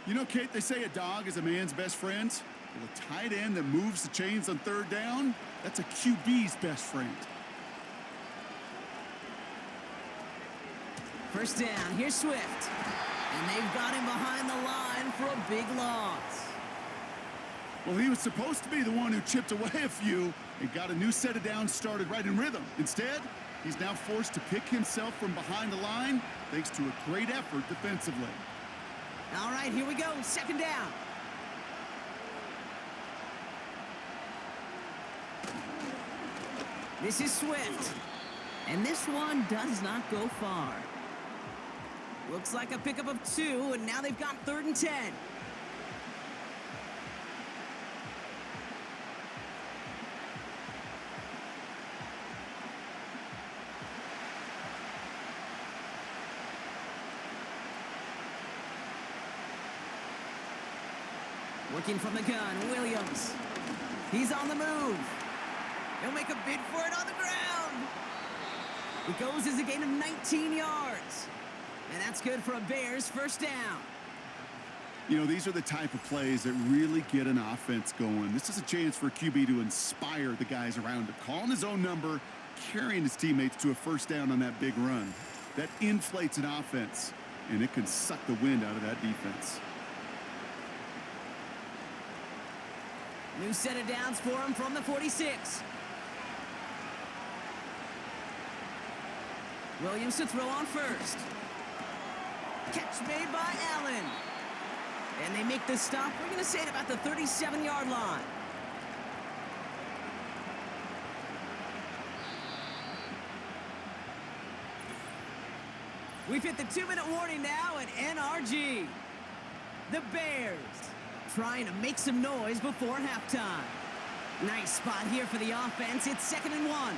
You know, Kate, they say a dog is a man's best friend. Well, a tight end that moves the chains on 3rd down, that's a QB's best friend. 1st down, here's Swift. And they've got him behind the line for a big loss. Well, he was supposed to be the one who chipped away a few and got a new set of downs started right in rhythm. Instead, he's now forced to pick himself from behind the line thanks to a great effort defensively. All right, here we go. 2nd down. This is Swift. And this one does not go far. Looks like a pickup of 2, and now they've got 3rd and 10. Working from the gun, Williams. He's on the move. He'll make a bid for it on the ground. It goes as a gain of 19 yards. And that's good for a Bears 1st down. You know, these are the type of plays that really get an offense going. This is a chance for a QB to inspire the guys around him. Calling his own number, carrying his teammates to a 1st down on that big run. That inflates an offense, and it can suck the wind out of that defense. New set of downs for him from the 46. Williams to throw on 1st. Catch made by Allen. And they make the stop. We're going to say it about the 37-yard line. We've hit the 2-minute warning now at NRG. The Bears trying to make some noise before halftime. Nice spot here for the offense. It's 2nd and 1.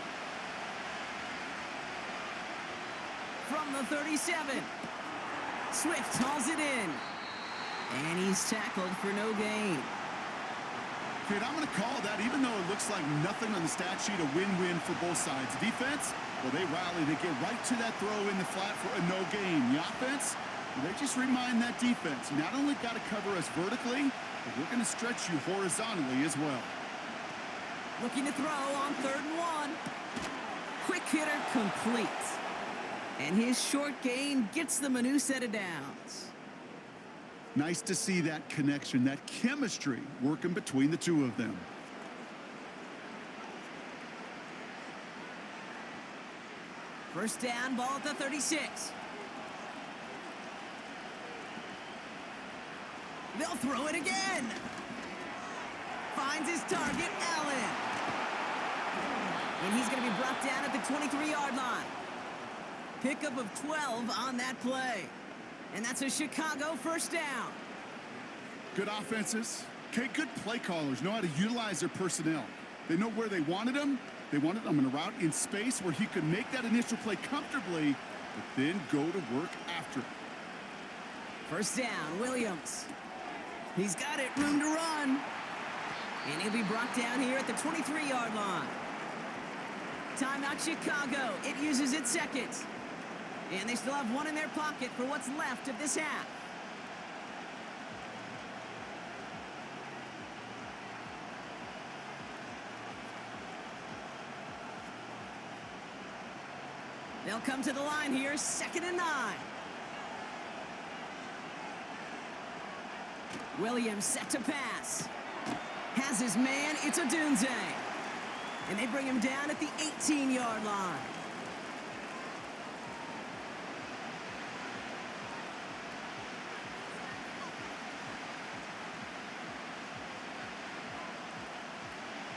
From the 37. Swift hauls it in. And he's tackled for no gain. Kid, I'm going to call that, even though it looks like nothing on the stat sheet, a win-win for both sides. Defense, well, they rally. They get right to that throw in the flat for a no gain. The offense, well, they just remind that defense, you not only got to cover us vertically, but we're going to stretch you horizontally as well. Looking to throw on 3rd and 1. Quick hitter complete. And his short gain gets them a new set of downs. Nice to see that connection, that chemistry working between the two of them. First down, ball at the 36. They'll throw it again. Finds his target, Allen. And he's going to be brought down at the 23-yard line. Pickup of 12 on that play. And that's a Chicago first down. Good offenses. Okay, good play callers know how to utilize their personnel. They know where they wanted him. They wanted him in a route in space where he could make that initial play comfortably, but then go to work after it. First down, Williams. He's got it, room to run. And he'll be brought down here at the 23-yard line. Timeout Chicago. It uses its second. And they still have one in their pocket for what's left of this half. They'll come to the line here, 2nd and 9. Williams set to pass. Has his man, it's Odunze. And they bring him down at the 18-yard line.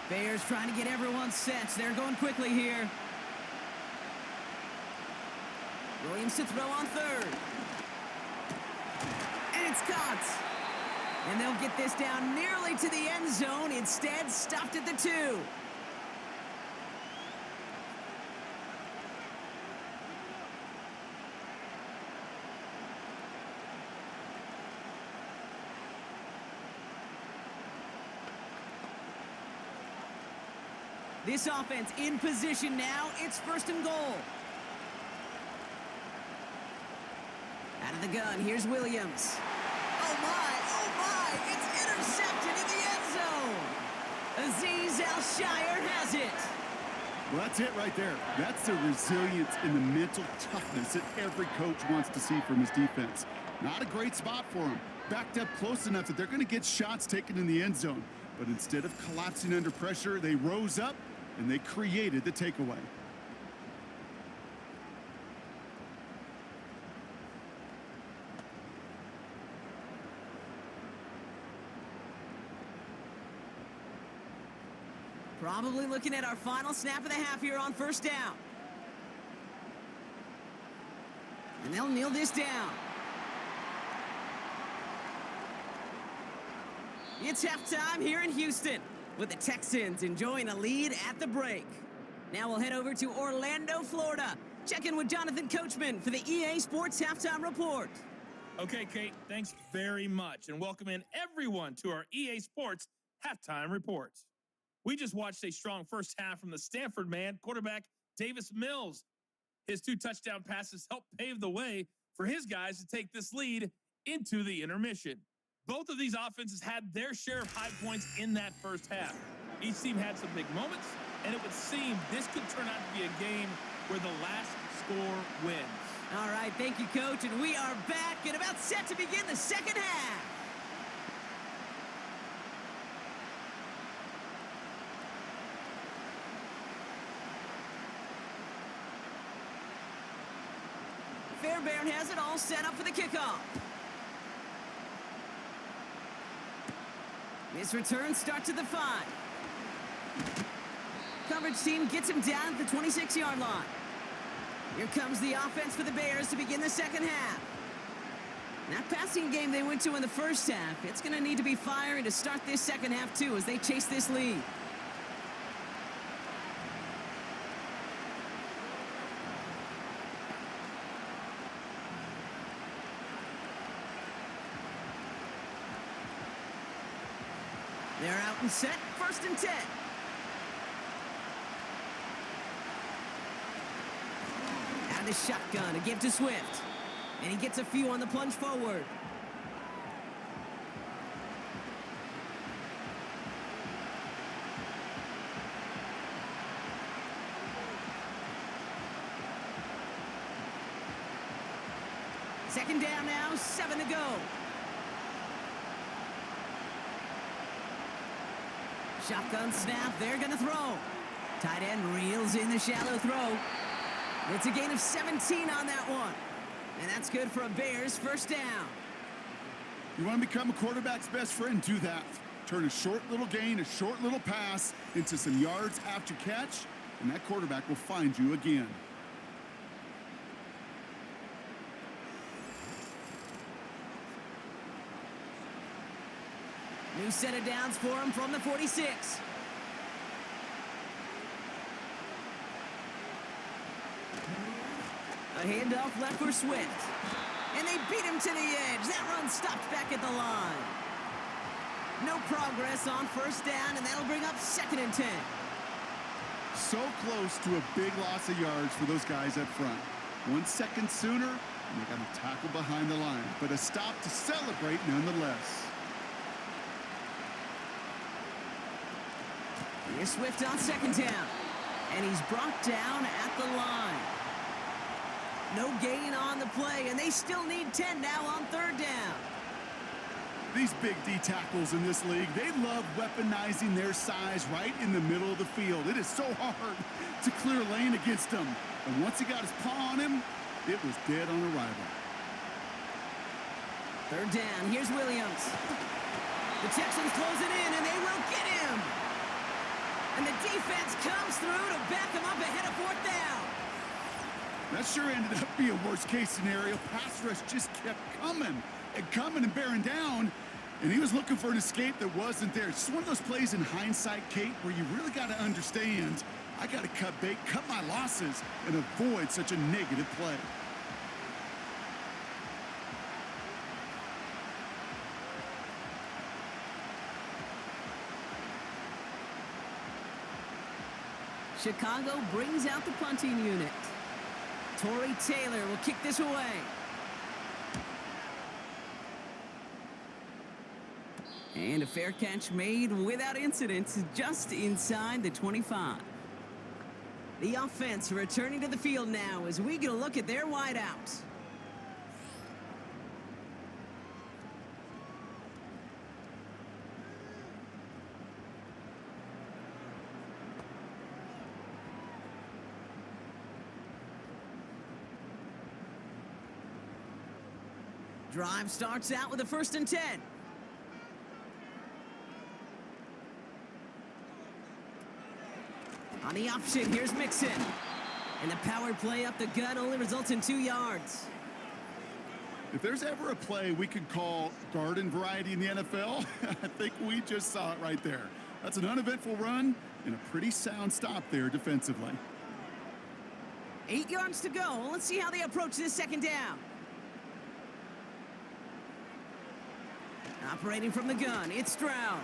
Bears trying to get everyone set. They're going quickly here. Williams to throw on 3rd. And it's caught. And they'll get this down nearly to the end zone. Instead, stopped at the 2. This offense in position now. It's 1st and goal. Out of the gun, here's Williams. Oh my, it's intercepted in the end zone. Azeez Al-Shire has it. Well, that's it right there. That's the resilience and the mental toughness that every coach wants to see from his defense. Not a great spot for him. Backed up close enough that they're going to get shots taken in the end zone. But instead of collapsing under pressure, they rose up and they created the takeaway. Probably looking at our final snap of the half here on 1st down. And they'll kneel this down. It's halftime here in Houston, with the Texans enjoying a lead at the break. Now we'll head over to Orlando, Florida. Check in with Jonathan Coachman for the EA Sports Halftime Report. Okay, Kate, thanks very much, and welcome in everyone to our EA Sports Halftime Report. We just watched a strong first half from the Stanford man, quarterback Davis Mills. His 2 touchdown passes helped pave the way for his guys to take this lead into the intermission. Both of these offenses had their share of high points in that first half. Each team had some big moments, and it would seem this could turn out to be a game where the last score wins. All right, thank you, Coach, and we are back and about set to begin the second half. Fairbairn has it all set up for the kickoff. This return starts at the 5. Coverage team gets him down at the 26-yard line. Here comes the offense for the Bears to begin the second half. That passing game they went to in the first half, it's going to need to be firing to start this second half too as they chase this lead. They're out and set, 1st and 10. Out of the shotgun, a give to Swift. And he gets a few on the plunge forward. Second down now, 7 to go. Shotgun snap, they're going to throw. Tight end reels in the shallow throw. It's a gain of 17 on that one. And that's good for a Bears first down. You want to become a quarterback's best friend, do that. Turn a short little gain, a short little pass into some yards after catch, and that quarterback will find you again. New set of downs for him from the 46. A handoff left for Swift. And they beat him to the edge. That run stopped back at the line. No progress on first down, and that'll bring up 2nd and 10. So close to a big loss of yards for those guys up front. 1 second sooner, and they got a tackle behind the line. But a stop to celebrate nonetheless. Here's Swift on 2nd down. And he's brought down at the line. No gain on the play, and they still need 10 now on 3rd down. These big D tackles in this league, they love weaponizing their size right in the middle of the field. It is so hard to clear lane against him. And once he got his paw on him, it was dead on arrival. 3rd down, here's Williams. The Texans close it in, and they will get him. And the defense comes through to back him up ahead of 4th down. That sure ended up being a worst-case scenario. Pass rush just kept coming and bearing down, and he was looking for an escape that wasn't there. It's just one of those plays in hindsight, Kate, where you really got to understand, I got to cut bait, cut my losses, and avoid such a negative play. Chicago brings out the punting unit. Torrey Taylor will kick this away. And a fair catch made without incident just inside the 25. The offense returning to the field now as we get a look at their wideouts. Drive starts out with a 1st and 10. On the option, here's Mixon. And the power play up the gut only results in 2 yards. If there's ever a play we could call garden variety in the NFL, I think we just saw it right there. That's an uneventful run and a pretty sound stop there defensively. 8 yards to go. Let's see how they approach this 2nd down. Operating from the gun, it's Stroud.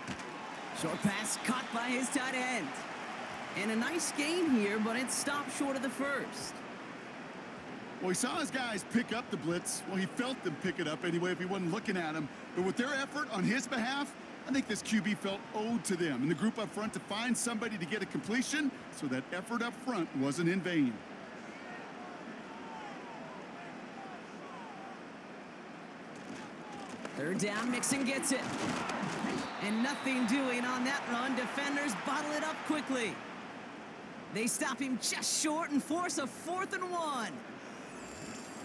Short pass caught by his tight end. And a nice gain here, but it stopped short of the 1st. Well, he saw his guys pick up the blitz. Well, he felt them pick it up anyway if he wasn't looking at him. But with their effort on his behalf, I think this QB felt owed to them and the group up front to find somebody to get a completion, so that effort up front wasn't in vain. Third down, Mixon gets it. And nothing doing on that run. Defenders bottle it up quickly. They stop him just short and force a 4th and 1.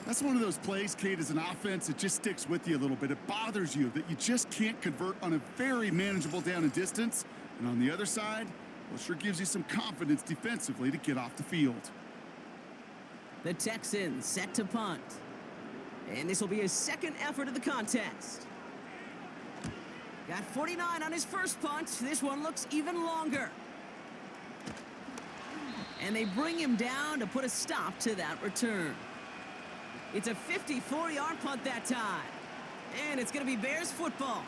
That's one of those plays, Kate, as an offense, it just sticks with you a little bit. It bothers you that you just can't convert on a very manageable down and distance. And on the other side, well, it sure gives you some confidence defensively to get off the field. The Texans set to punt. And this will be his 2nd effort of the contest. Got 49 on his first punt. This one looks even longer. And they bring him down to put a stop to that return. It's a 54-yard punt that time. And it's going to be Bears football.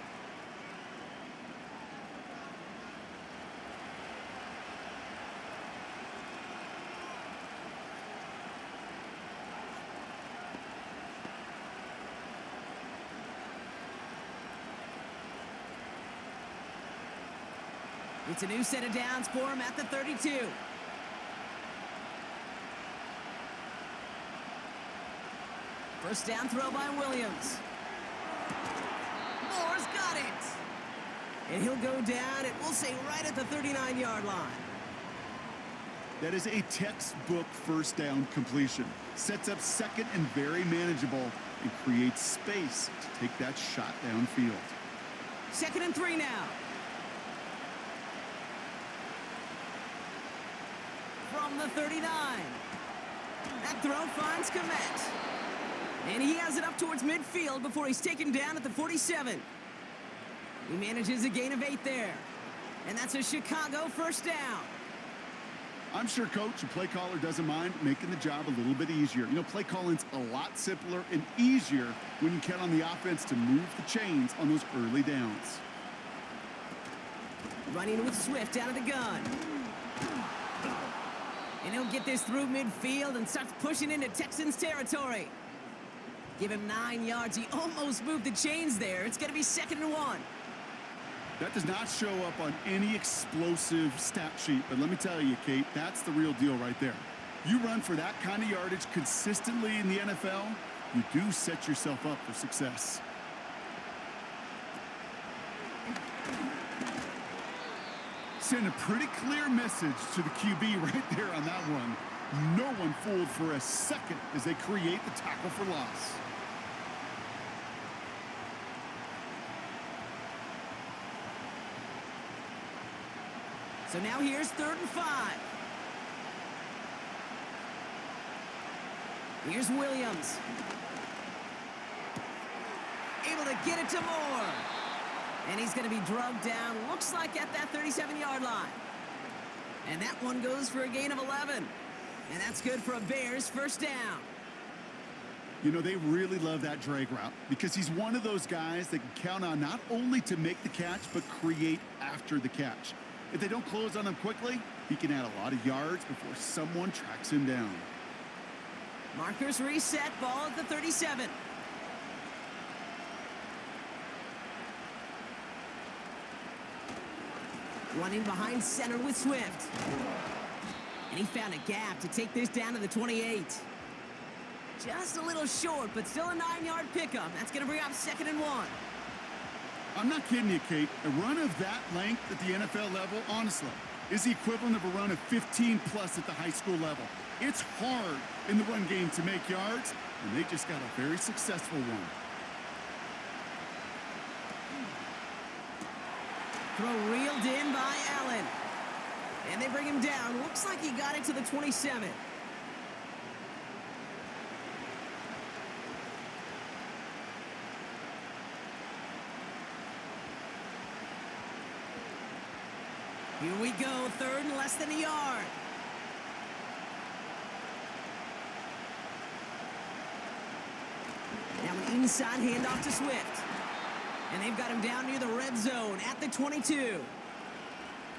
It's a new set of downs for him at the 32. First down throw by Williams. Moore's got it. And he'll go down, and we'll say right at the 39-yard line. That is a textbook first down completion. Sets up second and very manageable and creates space to take that shot downfield. 2nd and 3 now. From the 39. That throw finds Komet. And he has it up towards midfield before he's taken down at the 47. He manages a gain of 8 there. And that's a Chicago first down. I'm sure coach and play caller doesn't mind making the job a little bit easier. You know, play calling's a lot simpler and easier when you count on the offense to move the chains on those early downs. Running with Swift out of the gun. And he'll get this through midfield and starts pushing into Texans territory. Give him 9 yards. He almost moved the chains there. It's going to be 2nd and 1. That does not show up on any explosive stat sheet, but let me tell you, Kate, that's the real deal right there. You run for that kind of yardage consistently in the NFL, you do set yourself up for success. Send a pretty clear message to the QB right there on that one. No one fooled for a second as they create the tackle for loss. So now here's 3rd and 5. Here's Williams. Able to get it to Moore. And he's going to be drugged down, looks like at that 37-yard line. And that one goes for a gain of 11. And that's good for a Bears first down. You know, they really love that drag route because he's one of those guys that can count on not only to make the catch, but create after the catch. If they don't close on him quickly, he can add a lot of yards before someone tracks him down. Markers reset, ball at the 37. Running behind center with Swift. And he found a gap to take this down to the 28. Just a little short, but still a 9-yard pickup. That's going to bring up 2nd and 1. I'm not kidding you, Kate. A run of that length at the NFL level, honestly, is the equivalent of a run of 15-plus at the high school level. It's hard in the run game to make yards, and they just got a very successful one. Throw reeled in by Allen. And they bring him down. Looks like he got it to the 27. Here we go, 3rd and less than a yard. Now an inside handoff to Swift. And they've got him down near the red zone at the 22.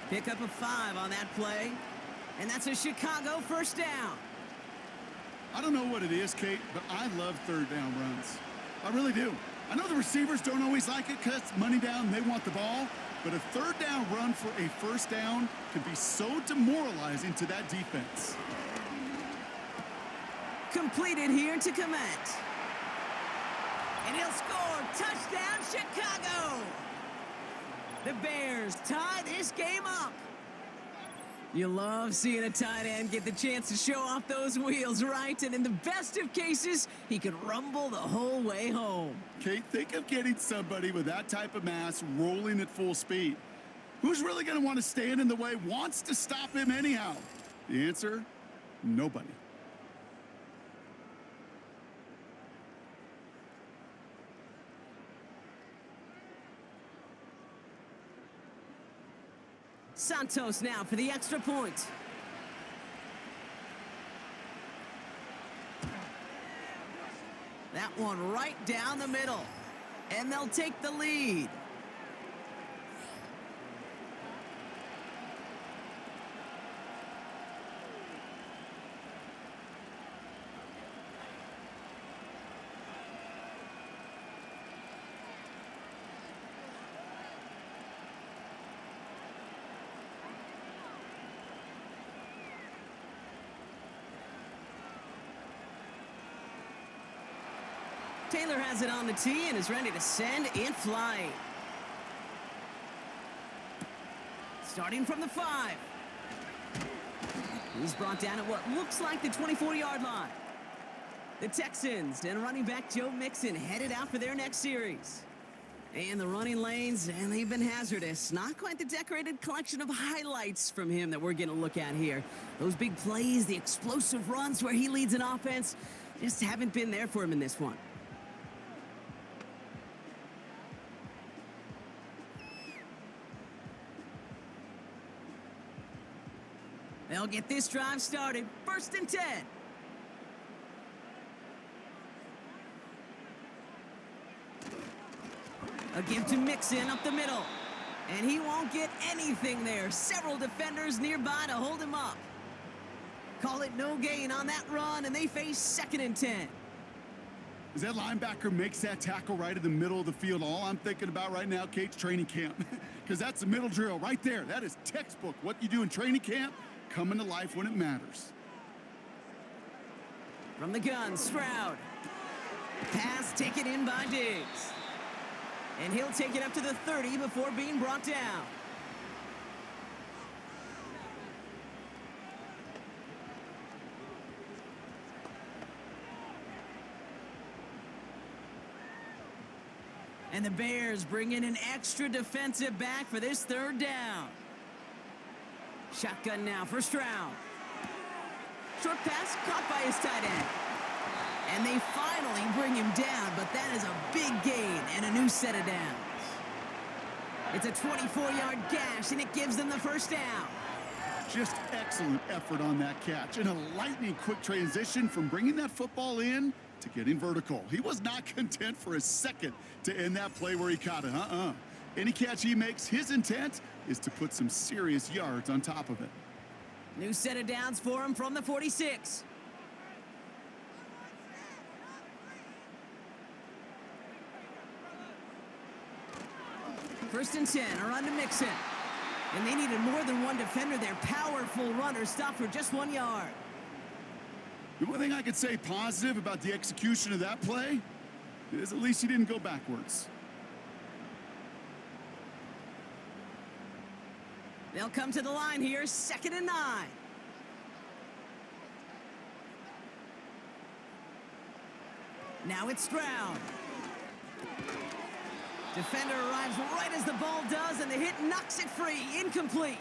Pick up a 5 on that play. And that's a Chicago first down. I don't know what it is, Kate, but I love 3rd down runs. I really do. I know the receivers don't always like it because it's money down and they want the ball. But a 3rd down run for a first down can be so demoralizing to that defense. Completed here to Komet. And he'll score. Touchdown, Chicago. The Bears tie this game up. You love seeing a tight end get the chance to show off those wheels, right? And in the best of cases, he can rumble the whole way home. Kate, think of getting somebody with that type of mass rolling at full speed. Who's really going to want to stand in the way, wants to stop him anyhow? The answer, nobody. Santos now for the extra point. That one right down the middle. And they'll take the lead. Taylor has it on the tee and is ready to send in flight. Starting from the 5. He's brought down at what looks like the 24-yard line. The Texans and running back Joe Mixon headed out for their next series. And the running lanes, and they've been hazardous. Not quite the decorated collection of highlights from him that we're going to look at here. Those big plays, the explosive runs where he leads an offense, just haven't been there for him in this one. They'll get this drive started. 1st and 10. A give to Mixon up the middle. And he won't get anything there. Several defenders nearby to hold him up. Call it no gain on that run, and they face 2nd and 10. As that linebacker makes that tackle right in the middle of the field, all I'm thinking about right now, Kate's training camp. Because that's the middle drill right there. That is textbook. What you do in training camp, coming to life when it matters. From the gun, Stroud. Pass taken in by Diggs. And he'll take it up to the 30 before being brought down. And the Bears bring in an extra defensive back for this 3rd down. Shotgun now for Stroud. Short pass caught by his tight end. And they finally bring him down, but that is a big gain and a new set of downs. It's a 24-yard gash, and it gives them the 1st down. Just excellent effort on that catch. And a lightning-quick transition from bringing that football in to getting vertical. He was not content for a second to end that play where he caught it. Any catch he makes, his intent is to put some serious yards on top of it. New set of downs for him from the 46. First and 10, a run to Mixon. And they needed more than one defender. Their powerful runner stopped for just 1 yard. The one thing I could say positive about the execution of that play is at least he didn't go backwards. They'll come to the line here, 2nd and 9. Now it's Stroud. Defender arrives right as the ball does, and the hit knocks it free. Incomplete.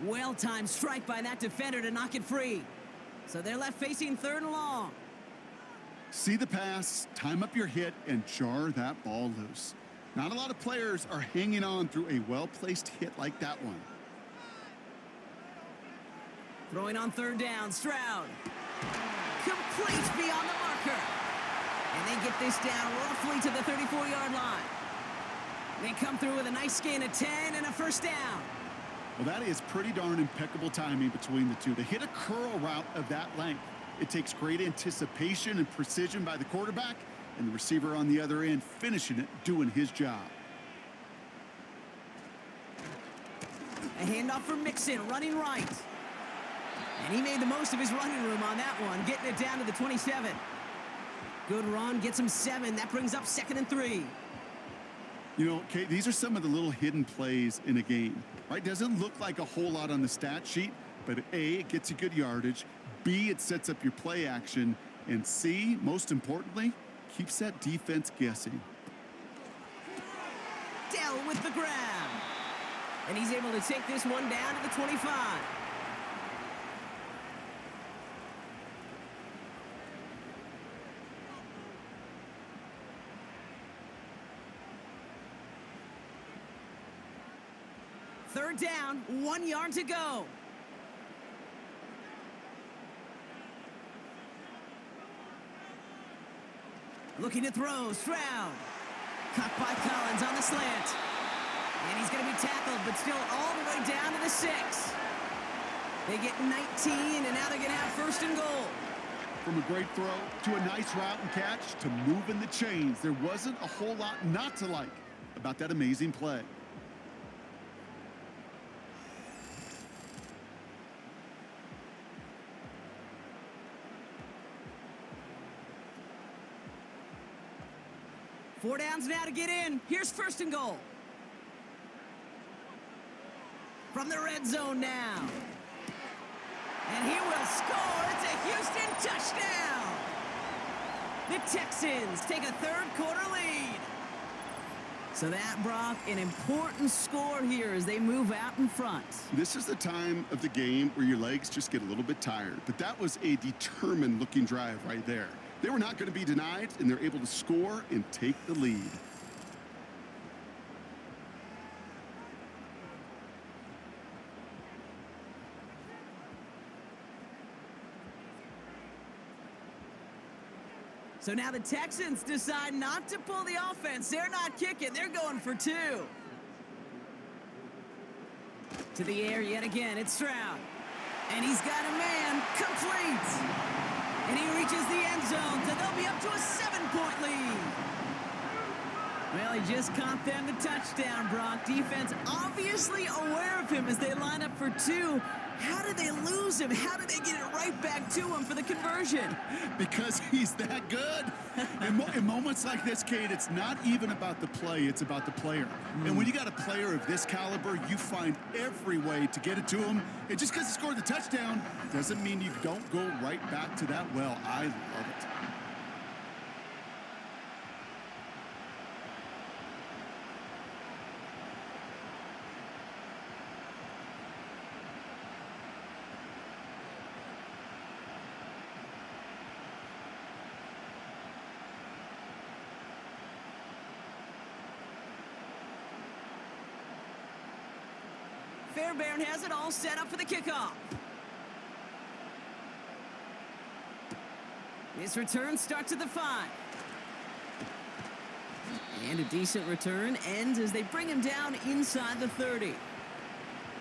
Well-timed strike by that defender to knock it free. So they're left facing 3rd and long. See the pass, time up your hit, and jar that ball loose. Not a lot of players are hanging on through a well-placed hit like that one. Throwing on 3rd down, Stroud. Complete beyond the marker. And they get this down roughly to the 34-yard line. They come through with a nice gain of 10 and a 1st down. Well, that is pretty darn impeccable timing between the two. To hit a curl route of that length, it takes great anticipation and precision by the quarterback, and the receiver on the other end finishing it, doing his job. A handoff for Mixon, running right. And he made the most of his running room on that one, getting it down to the 27. Good run, gets him 7. That brings up 2nd and 3. You know, Kate, these are some of the little hidden plays in a game, right? Doesn't look like a whole lot on the stat sheet, but A, it gets you good yardage. B, it sets up your play action. And C, most importantly, keeps that defense guessing. Dell with the grab. And he's able to take this one down to the 25. Third down, 1 yard to go. Looking to throw, Stroud. Caught by Collins on the slant. And he's going to be tackled, but still all the way down to the 6. They get 19, and now they're going to have 1st and goal. From a great throw to a nice route and catch to moving the chains, there wasn't a whole lot not to like about that amazing play. Four downs now to get in. Here's 1st and goal. From the red zone now. And he will score. It's a Houston touchdown. The Texans take a 3rd quarter lead. So that, Brock, an important score here as they move out in front. This is the time of the game where your legs just get a little bit tired. But that was a determined-looking drive right there. They were not going to be denied, and they're able to score and take the lead. So now the Texans decide not to pull the offense. They're not kicking. They're going for 2. To the air yet again. It's Stroud. And he's got a man. Complete. And he reaches the end zone. So they'll be up to a 7-point lead. Well, he just caught them the touchdown, Brock. Defense obviously aware of him as they line up for 2. How did they lose him? How did they get it right back to him for the conversion? Because he's that good. In moments like this, Kate, it's not even about the play, it's about the player. And when you got a player of this caliber, you find every way to get it to him. And just because he scored the touchdown doesn't mean you don't go right back to that well. I love it. Fairbairn has it all set up for the kickoff. This return starts at the 5. And a decent return ends as they bring him down inside the 30.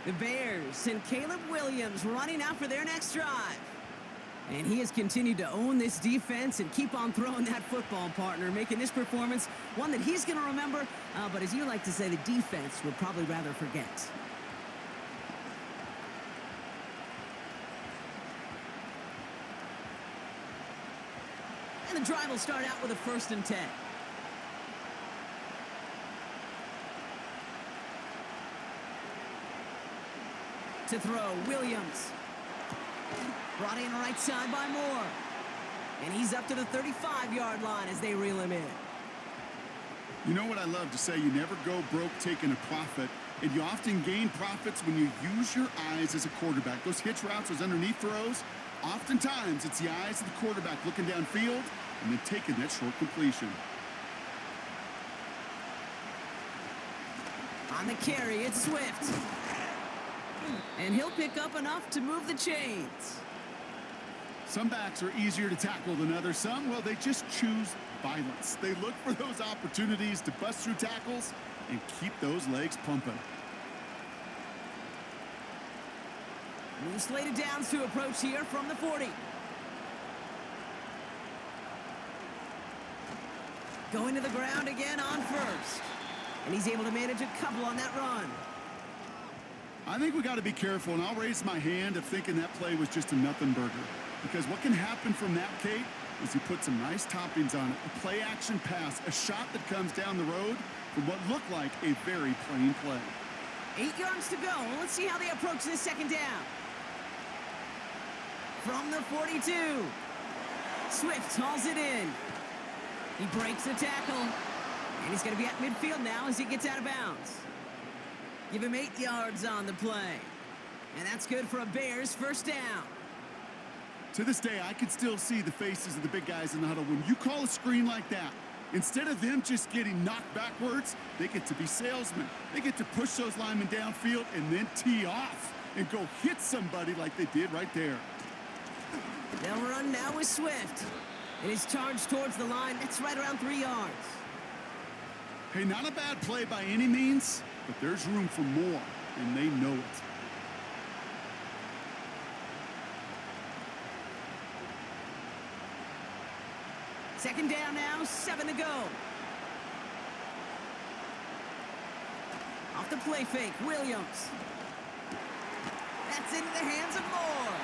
The Bears send Caleb Williams running out for their next drive. And he has continued to own this defense and keep on throwing that football, partner, making this performance one that he's going to remember. But as you like to say, the defense would probably rather forget. And the drive will start out with a 1st and 10. To throw, Williams. Brought in right side by Moore. And he's up to the 35-yard line as they reel him in. You know what I love to say? You never go broke taking a profit. And you often gain profits when you use your eyes as a quarterback. Those hitch routes, those underneath throws, oftentimes it's the eyes of the quarterback looking downfield and then taking that short completion. On the carry, it's Swift. And he'll pick up enough to move the chains. Some backs are easier to tackle than others. Some, well, they just choose violence. They look for those opportunities to bust through tackles and keep those legs pumping. New slated downs to approach here from the 40. Going to the ground again on 1st. And he's able to manage a couple on that run. I think we got to be careful, and I'll raise my hand of thinking that play was just a nothing burger. Because what can happen from that, Kate, is you put some nice toppings on it. A play-action pass, a shot that comes down the road from what looked like a very plain play. 8 yards to go. Let's see how they approach this 2nd down. From the 42. Swift hauls it in. He breaks the tackle. And he's going to be at midfield now as he gets out of bounds. Give him 8 yards on the play. And that's good for a Bears 1st down. To this day, I can still see the faces of the big guys in the huddle. When you call a screen like that, instead of them just getting knocked backwards, they get to be salesmen. They get to push those linemen downfield and then tee off and go hit somebody like they did right there. They'll run now with Swift. And he's charged towards the line. That's right around 3 yards. Hey, not a bad play by any means, but there's room for more, and they know it. Second down now, 7 to go. Off the play fake, Williams. That's into the hands of Moore.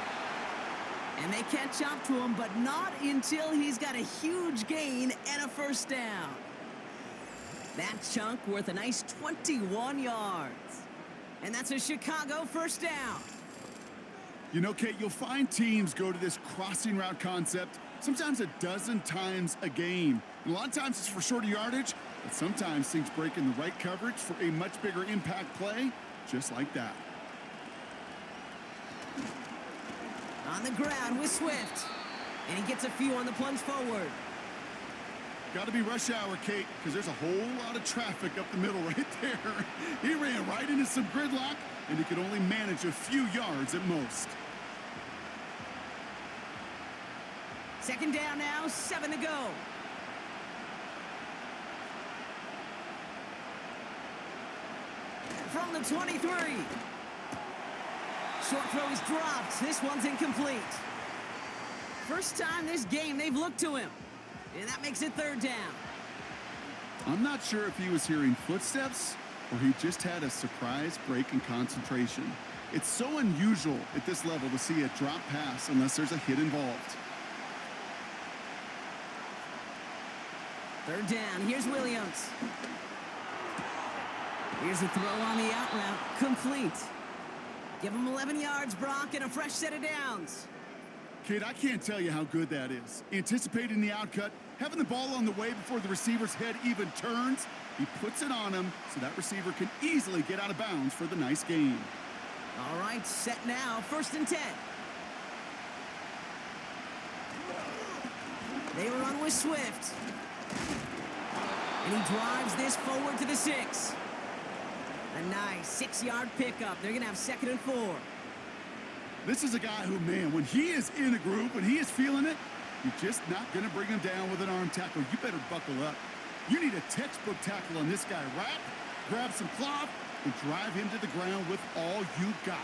And they catch up to him, but not until he's got a huge gain and a 1st down. That chunk worth a nice 21 yards. And that's a Chicago 1st down. You know, Kate, you'll find teams go to this crossing route concept sometimes a dozen times a game. And a lot of times it's for shorter yardage, but sometimes things break in the right coverage for a much bigger impact play, just like that. On the ground with Swift. And he gets a few on the plunge forward. Got to be rush hour, Kate, because there's a whole lot of traffic up the middle right there. He ran right into some gridlock, and he could only manage a few yards at most. Second down now, 7 to go. From the 23. Short throw is dropped. This one's incomplete. First time this game they've looked to him. And that makes it third down. I'm not sure if he was hearing footsteps or he just had a surprise break in concentration. It's so unusual at this level to see a drop pass unless there's a hit involved. Third down. Here's Williams. Here's a throw on the out route. Complete. Give him 11 yards, Brock, and a fresh set of downs. Kate, I can't tell you how good that is. Anticipating the outcut, having the ball on the way before the receiver's head even turns, he puts it on him so that receiver can easily get out of bounds for the nice gain. All right, set now. 1st and 10. They run with Swift. And he drives this forward to the 6. A nice 6-yard pickup. They're going to have 2nd and 4. This is a guy who, man, when he is in a group, when he is feeling it, you're just not going to bring him down with an arm tackle. You better buckle up. You need a textbook tackle on this guy. Wrap, grab some cloth, and drive him to the ground with all you got.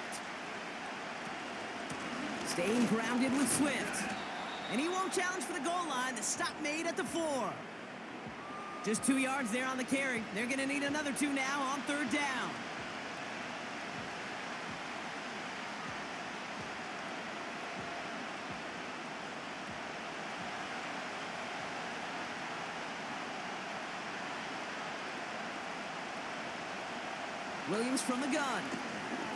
Staying grounded with Swift. And he won't challenge for the goal line. The stop made at the 4. Just 2 yards there on the carry. They're going to need another 2 now on 3rd down. Williams from the gun.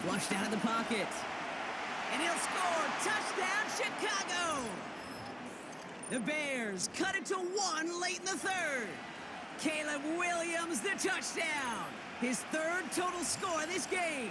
Flushed out of the pocket. And he'll score. Touchdown, Chicago! The Bears cut it to 1 late in the 3rd. Caleb Williams, the touchdown. His 3rd total score this game.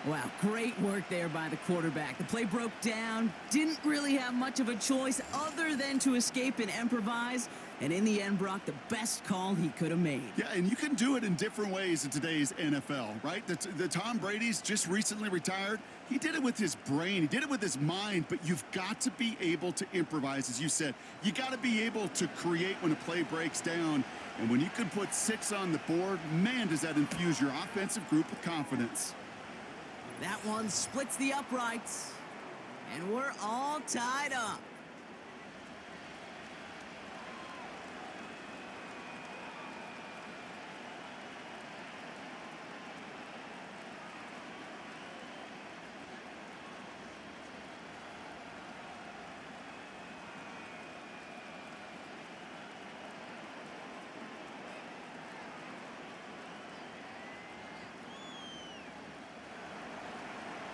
Wow, great work there by the quarterback. The play broke down. Didn't really have much of a choice other than to escape and improvise. And in the end, Brock, the best call he could have made. Yeah, and you can do it in different ways in today's NFL, right? The Tom Brady's just recently retired. He did it with his brain. He did it with his mind, but you've got to be able to improvise, as you said. You got to be able to create when a play breaks down. And when you can put 6 on the board, man, does that infuse your offensive group with confidence. That one splits the uprights. And we're all tied up.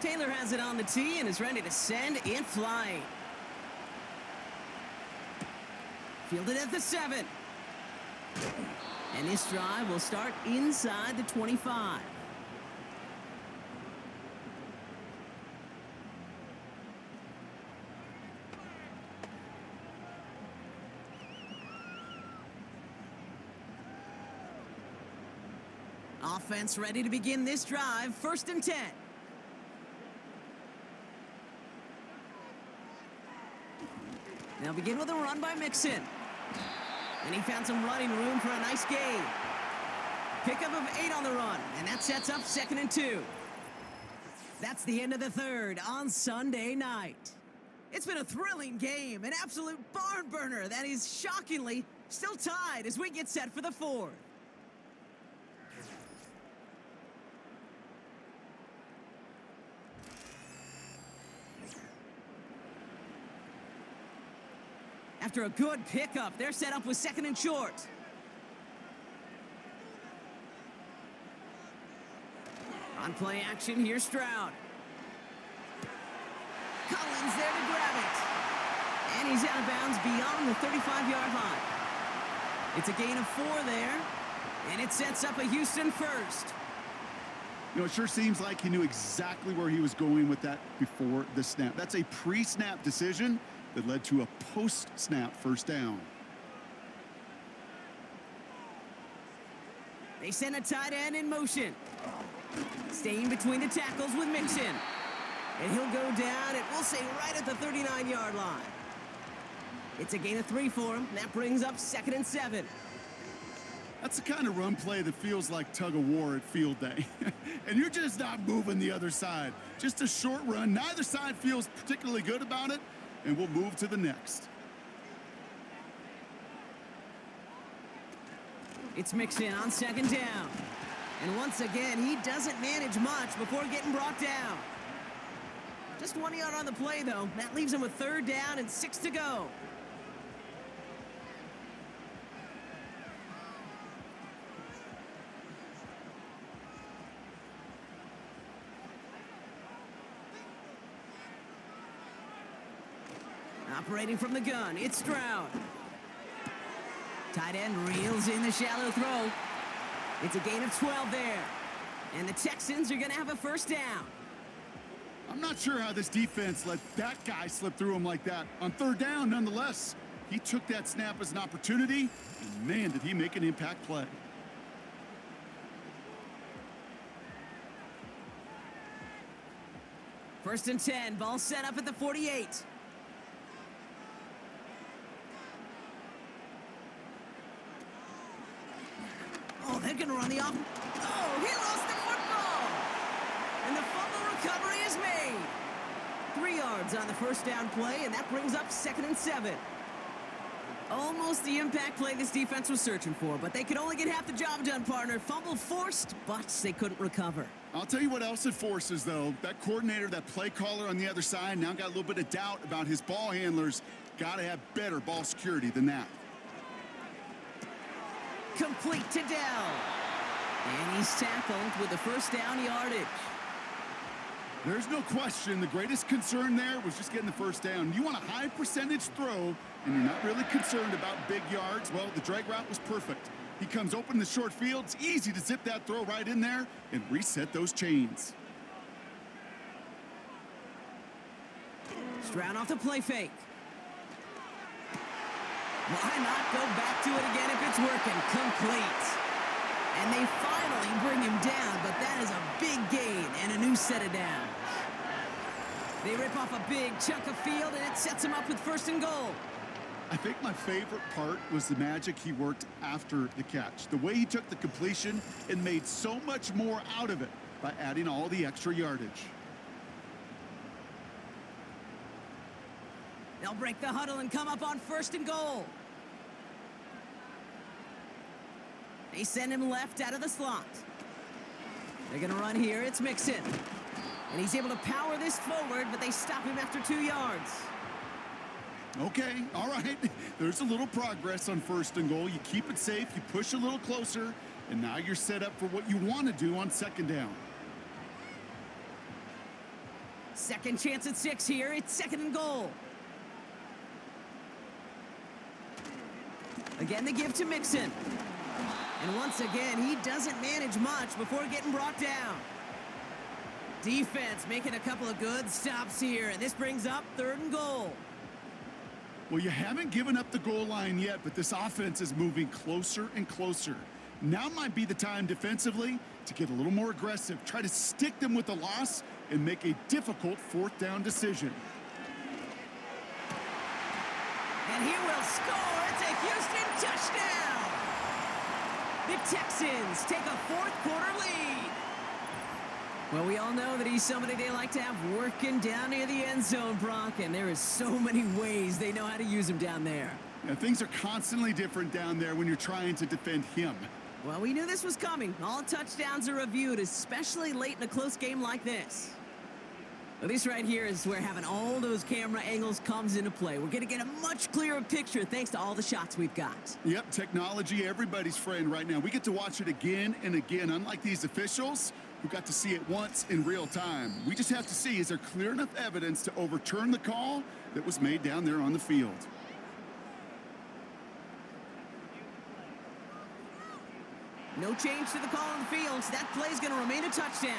Taylor has it on the tee and is ready to send in flight. Fielded at the 7. And this drive will start inside the 25. Offense ready to begin this drive. 1st and 10. They'll begin with a run by Mixon. And he found some running room for a nice gain. Pickup of 8 on the run, and that sets up 2nd and 2. That's the end of the 3rd on Sunday night. It's been a thrilling game, an absolute barn burner that is shockingly still tied as we get set for the 4th. After a good pickup, they're set up with 2nd and short. On play action, here's Stroud. Collins there to grab it. And he's out of bounds beyond the 35-yard line. It's a gain of 4 there, and it sets up a Houston first. You know, it sure seems like he knew exactly where he was going with that before the snap. That's a pre-snap decision that led to a post-snap first down. They send a tight end in motion. Staying between the tackles with Mixon. And he'll go down, and we'll say right at the 39-yard line. It's a gain of 3 for him. That brings up 2nd and 7. That's the kind of run play that feels like tug of war at field day. And you're just not moving the other side. Just a short run. Neither side feels particularly good about it, and we'll move to the next. It's Mixon on 2nd down. And once again, he doesn't manage much before getting brought down. Just 1 yard on the play, though. That leaves him with 3rd down and 6 to go. Operating from the gun, it's Stroud. Tight end reels in the shallow throw. It's a gain of 12 there. And the Texans are going to have a 1st down. I'm not sure how this defense let that guy slip through him like that. On 3rd down, nonetheless, he took that snap as an opportunity, and man, did he make an impact play. First and 10, ball set up at the 48. Oh, they're going to run the off. Oh, he lost the football. And the fumble recovery is made. 3 yards on the 1st down play, and that brings up 2nd and 7. Almost the impact play this defense was searching for, but they could only get half the job done, partner. Fumble forced, but they couldn't recover. I'll tell you what else it forces, though. That coordinator, that play caller on the other side, now got a little bit of doubt about his ball handlers. Got to have better ball security than that. Complete to Dell. And he's tackled with the 1st down yardage. There's no question the greatest concern there was just getting the 1st down. You want a high percentage throw, and you're not really concerned about big yards. Well, the drag route was perfect. He comes open in the short field. It's easy to zip that throw right in there and reset those chains. Stroud off the play fake. Why not go back to it again if it's working? Complete. And they finally bring him down, but that is a big gain and a new set of downs. They rip off a big chunk of field, and it sets him up with 1st and goal. I think my favorite part was the magic he worked after the catch. The way he took the completion and made so much more out of it by adding all the extra yardage. They'll break the huddle and come up on 1st and goal. They send him left out of the slot. They're going to run here. It's Mixon. And he's able to power this forward, but they stop him after 2 yards. Okay, all right. There's a little progress on 1st and goal. You keep it safe, you push a little closer, and now you're set up for what you want to do on 2nd down. Second chance at 6 here. It's 2nd and goal. Again, the give to Mixon. And once again, he doesn't manage much before getting brought down. Defense making a couple of good stops here, and this brings up 3rd and goal. Well, you haven't given up the goal line yet, but this offense is moving closer and closer. Now might be the time defensively to get a little more aggressive, try to stick them with the loss, and make a difficult 4th down decision. And he will score. It's a Houston touchdown. The Texans take a 4th quarter lead. Well, we all know that he's somebody they like to have working down near the end zone, Brock, and there is so many ways they know how to use him down there. Now, things are constantly different down there when you're trying to defend him. Well, we knew this was coming. All touchdowns are reviewed, especially late in a close game like this. Well, this right here is where having all those camera angles comes into play. We're going to get a much clearer picture thanks to all the shots we've got. Yep, technology, everybody's friend right now. We get to watch it again and again, unlike these officials who got to see it once in real time. We just have to see, is there clear enough evidence to overturn the call that was made down there on the field? No change to the call on the field, so that play's going to remain a touchdown.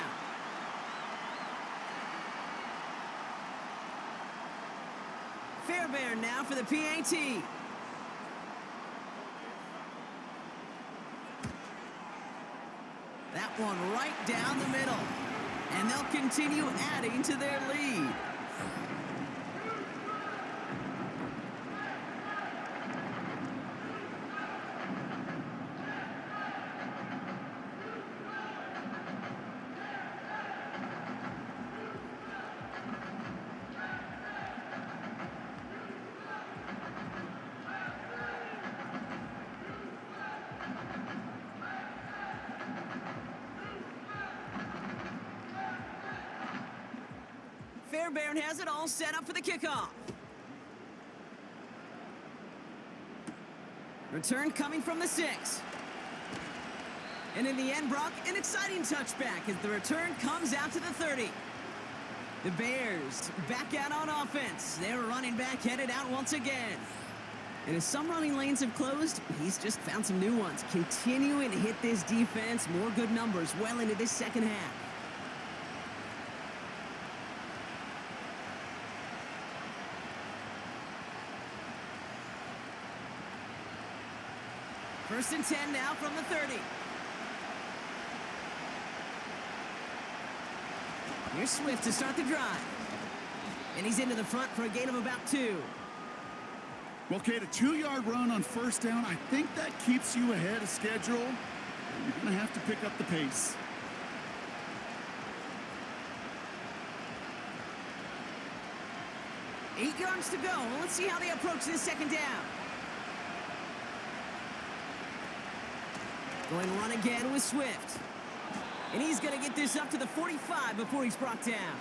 Fairbairn now for the PAT. That one right down the middle. And they'll continue adding to their lead. Fairbairn has it all set up for the kickoff. Return coming from the 6. And in the end, Brock, an exciting touchback as the return comes out to the 30. The Bears back out on offense. Their running back headed out once again. And as some running lanes have closed, he's just found some new ones. Continuing to hit this defense, more good numbers well into this second half. First and 10 now from the 30. Here's Swift to start the drive. And he's into the front for a gain of about 2. Well, Kate, a 2-yard run on first down, I think that keeps you ahead of schedule. You're going to have to pick up the pace. Eight yards to go. Let's see how they approach this second down. Going to run again with Swift. And he's going to get this up to the 45 before he's brought down.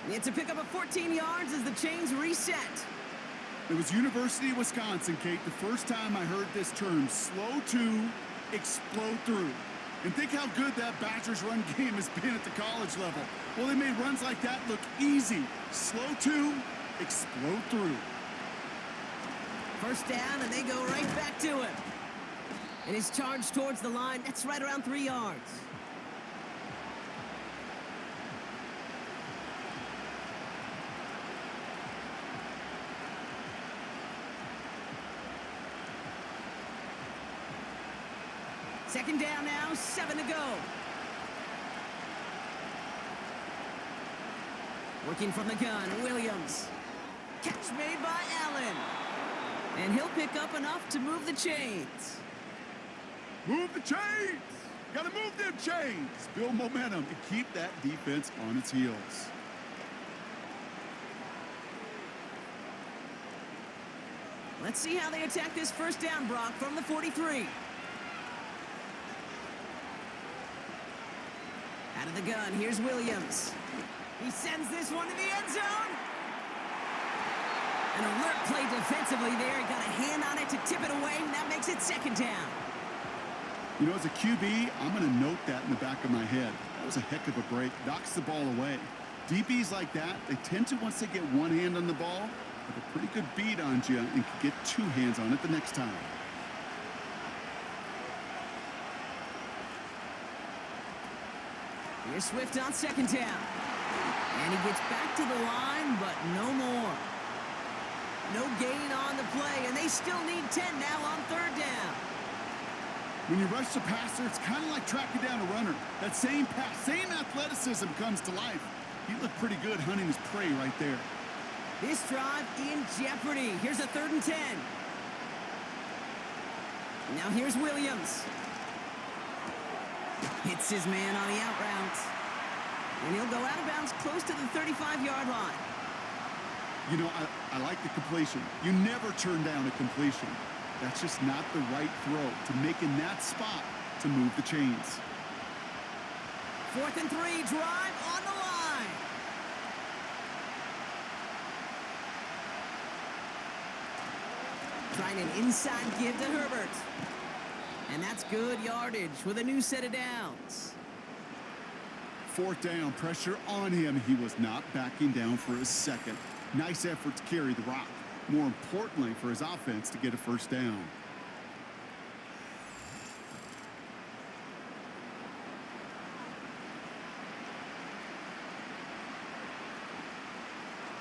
It's a pickup of 14 yards as the chains reset. It was University of Wisconsin, Kate, the first time I heard this term, slow to explode through. And think how good that Badgers run game has been at the college level. Well, they made runs like that look easy. Slow to explode through. First down, and they go right back to him. And his charge towards the line, that's right around 3 yards. Second down now, 7 to go. Working from the gun, Williams. Catch made by Allen. And he'll pick up enough to move the chains. Move the chains! Gotta move them chains! Build momentum and keep that defense on its heels. Let's see how they attack this first down, Brock, from the 43. Out of the gun, here's Williams. He sends this one to the end zone. An alert play defensively there. He got a hand on it to tip it away, and that makes it second down. You know, as a QB, I'm going to note that in the back of my head. That was a heck of a break. Knocks the ball away. DBs like that, they tend to, once they get one hand on the ball, have a pretty good beat on you and can get 2 hands on it the next time. Here's Swift on second down. And he gets back to the line, but no more. No gain on the play, and they still need 10 now on third down. When you rush the passer, it's kind of like tracking down a runner. That same pass, same athleticism comes to life. He looked pretty good hunting his prey right there. This drive in jeopardy. Here's a 3rd and 10. Now here's Williams. Hits his man on the out route. And he'll go out of bounds close to the 35-yard line. You know, I like the completion. You never turn down a completion. That's just not the right throw to make in that spot to move the chains. 4th and 3, drive on the line. Trying an inside give to Herbert. And that's good yardage with a new set of downs. 4th down, pressure on him. He was not backing down for a second. Nice effort to carry the rock. More importantly, for his offense to get a first down.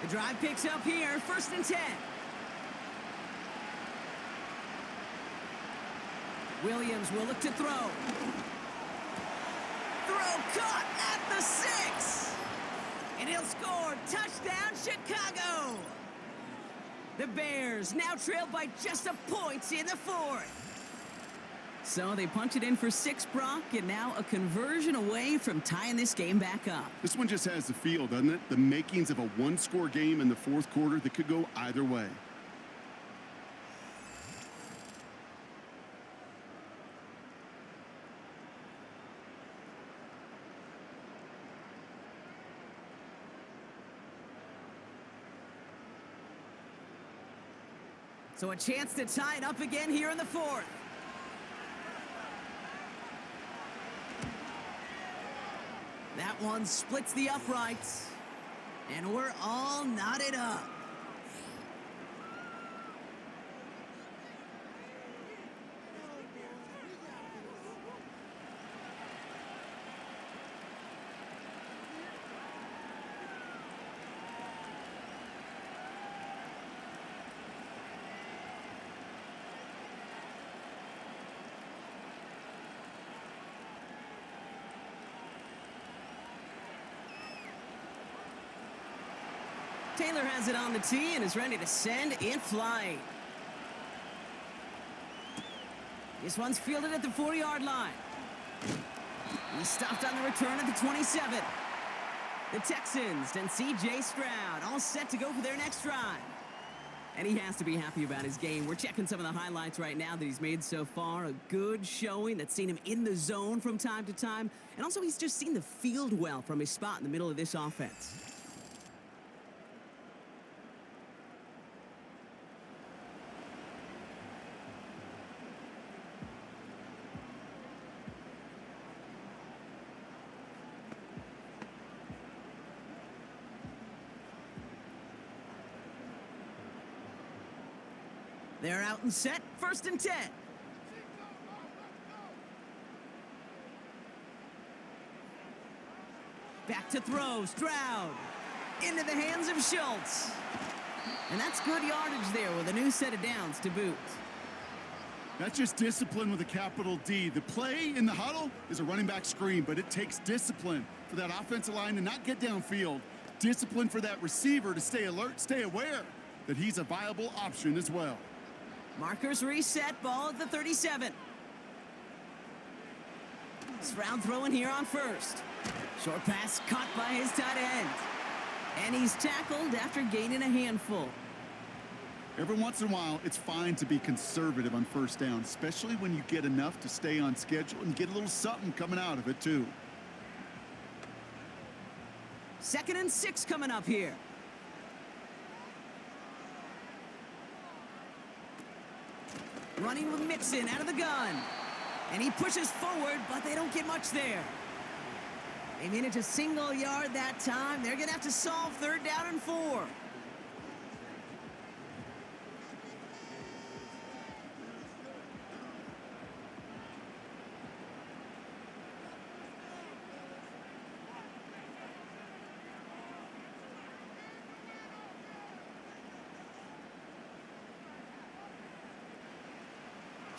The drive picks up here, 1st and 10. Williams will look to throw. Throw caught at the 6. And he'll score. Touchdown, Chicago. The Bears now trail by just a point in the 4th. So they punch it in for 6, Brock, and now a conversion away from tying this game back up. This one just has the feel, doesn't it? The makings of a one-score game in the 4th quarter that could go either way. So a chance to tie it up again here in the fourth. That one splits the uprights. And we're all knotted up. Taylor has it on the tee and is ready to send in flight. This one's fielded at the 40-yard line. He's stopped on the return at the 27. The Texans and C.J. Stroud all set to go for their next drive. And he has to be happy about his game. We're checking some of the highlights right now that he's made so far. A good showing that's seen him in the zone from time to time. And also he's just seen the field well from his spot in the middle of this offense. They're out and set, 1st and 10. Back to throw, Stroud. Into the hands of Schultz. And that's good yardage there with a new set of downs to boot. That's just discipline with a capital D. The play in the huddle is a running back screen, but it takes discipline for that offensive line to not get downfield. Discipline for that receiver to stay alert, stay aware that he's a viable option as well. Markers reset, ball at the 37. Stroud throwing here on 1st. Short pass caught by his tight end. And he's tackled after gaining a handful. Every once in a while, it's fine to be conservative on 1st down, especially when you get enough to stay on schedule and get a little something coming out of it, too. 2nd and 6 coming up here. Running with Mixon out of the gun. And he pushes forward, but they don't get much there. They made it to single yard that time. They're going to have to solve 3rd down and 4.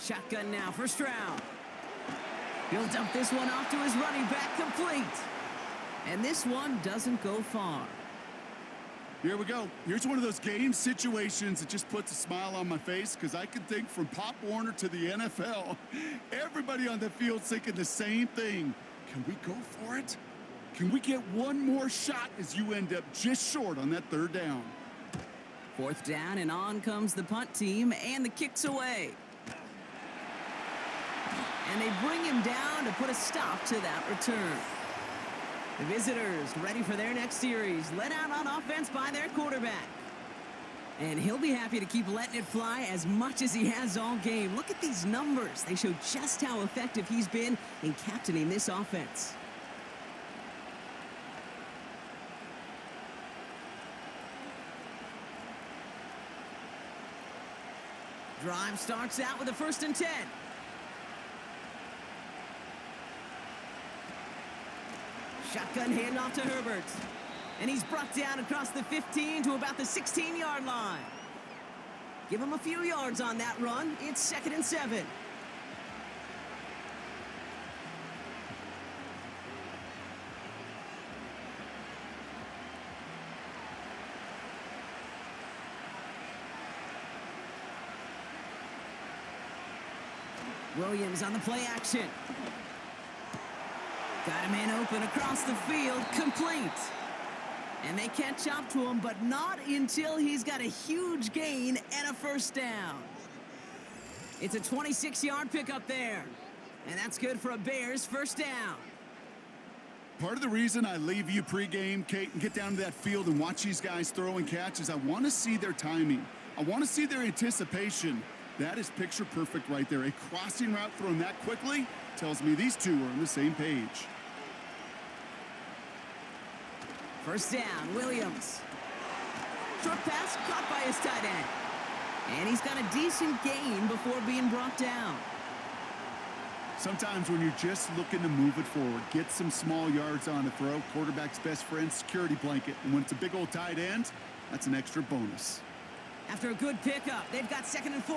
Shotgun now for Stroud. He'll dump this one off to his running back, complete. And this one doesn't go far. Here we go. Here's one of those game situations that just puts a smile on my face because I can think from Pop Warner to the NFL. Everybody on the field's thinking the same thing. Can we go for it? Can we get one more shot as you end up just short on that 3rd down? 4th down, and on comes the punt team, and the kick's away. And they bring him down to put a stop to that return. The visitors ready for their next series, led out on offense by their quarterback. And he'll be happy to keep letting it fly as much as he has all game. Look at these numbers. They show just how effective he's been in captaining this offense. Drive starts out with a 1st and 10. Shotgun handoff to Herbert. And he's brought down across the 15 to about the 16-yard line. Give him a few yards on that run. It's 2nd and 7. Williams on the play action. Got a man open across the field, complete. And they catch up to him, but not until he's got a huge gain and a 1st down. It's a 26-yard pickup there. And that's good for a Bears 1st down. Part of the reason I leave you pregame, Kate, and get down to that field and watch these guys throw and catch is I want to see their timing. I want to see their anticipation. That is picture perfect right there. A crossing route thrown that quickly tells me these two are on the same page. First down, Williams. Short pass caught by his tight end. And he's got a decent gain before being brought down. Sometimes when you're just looking to move it forward, get some small yards on the throw, quarterback's best friend, security blanket. And when it's a big old tight end, that's an extra bonus. After a good pickup, they've got 2nd and 4.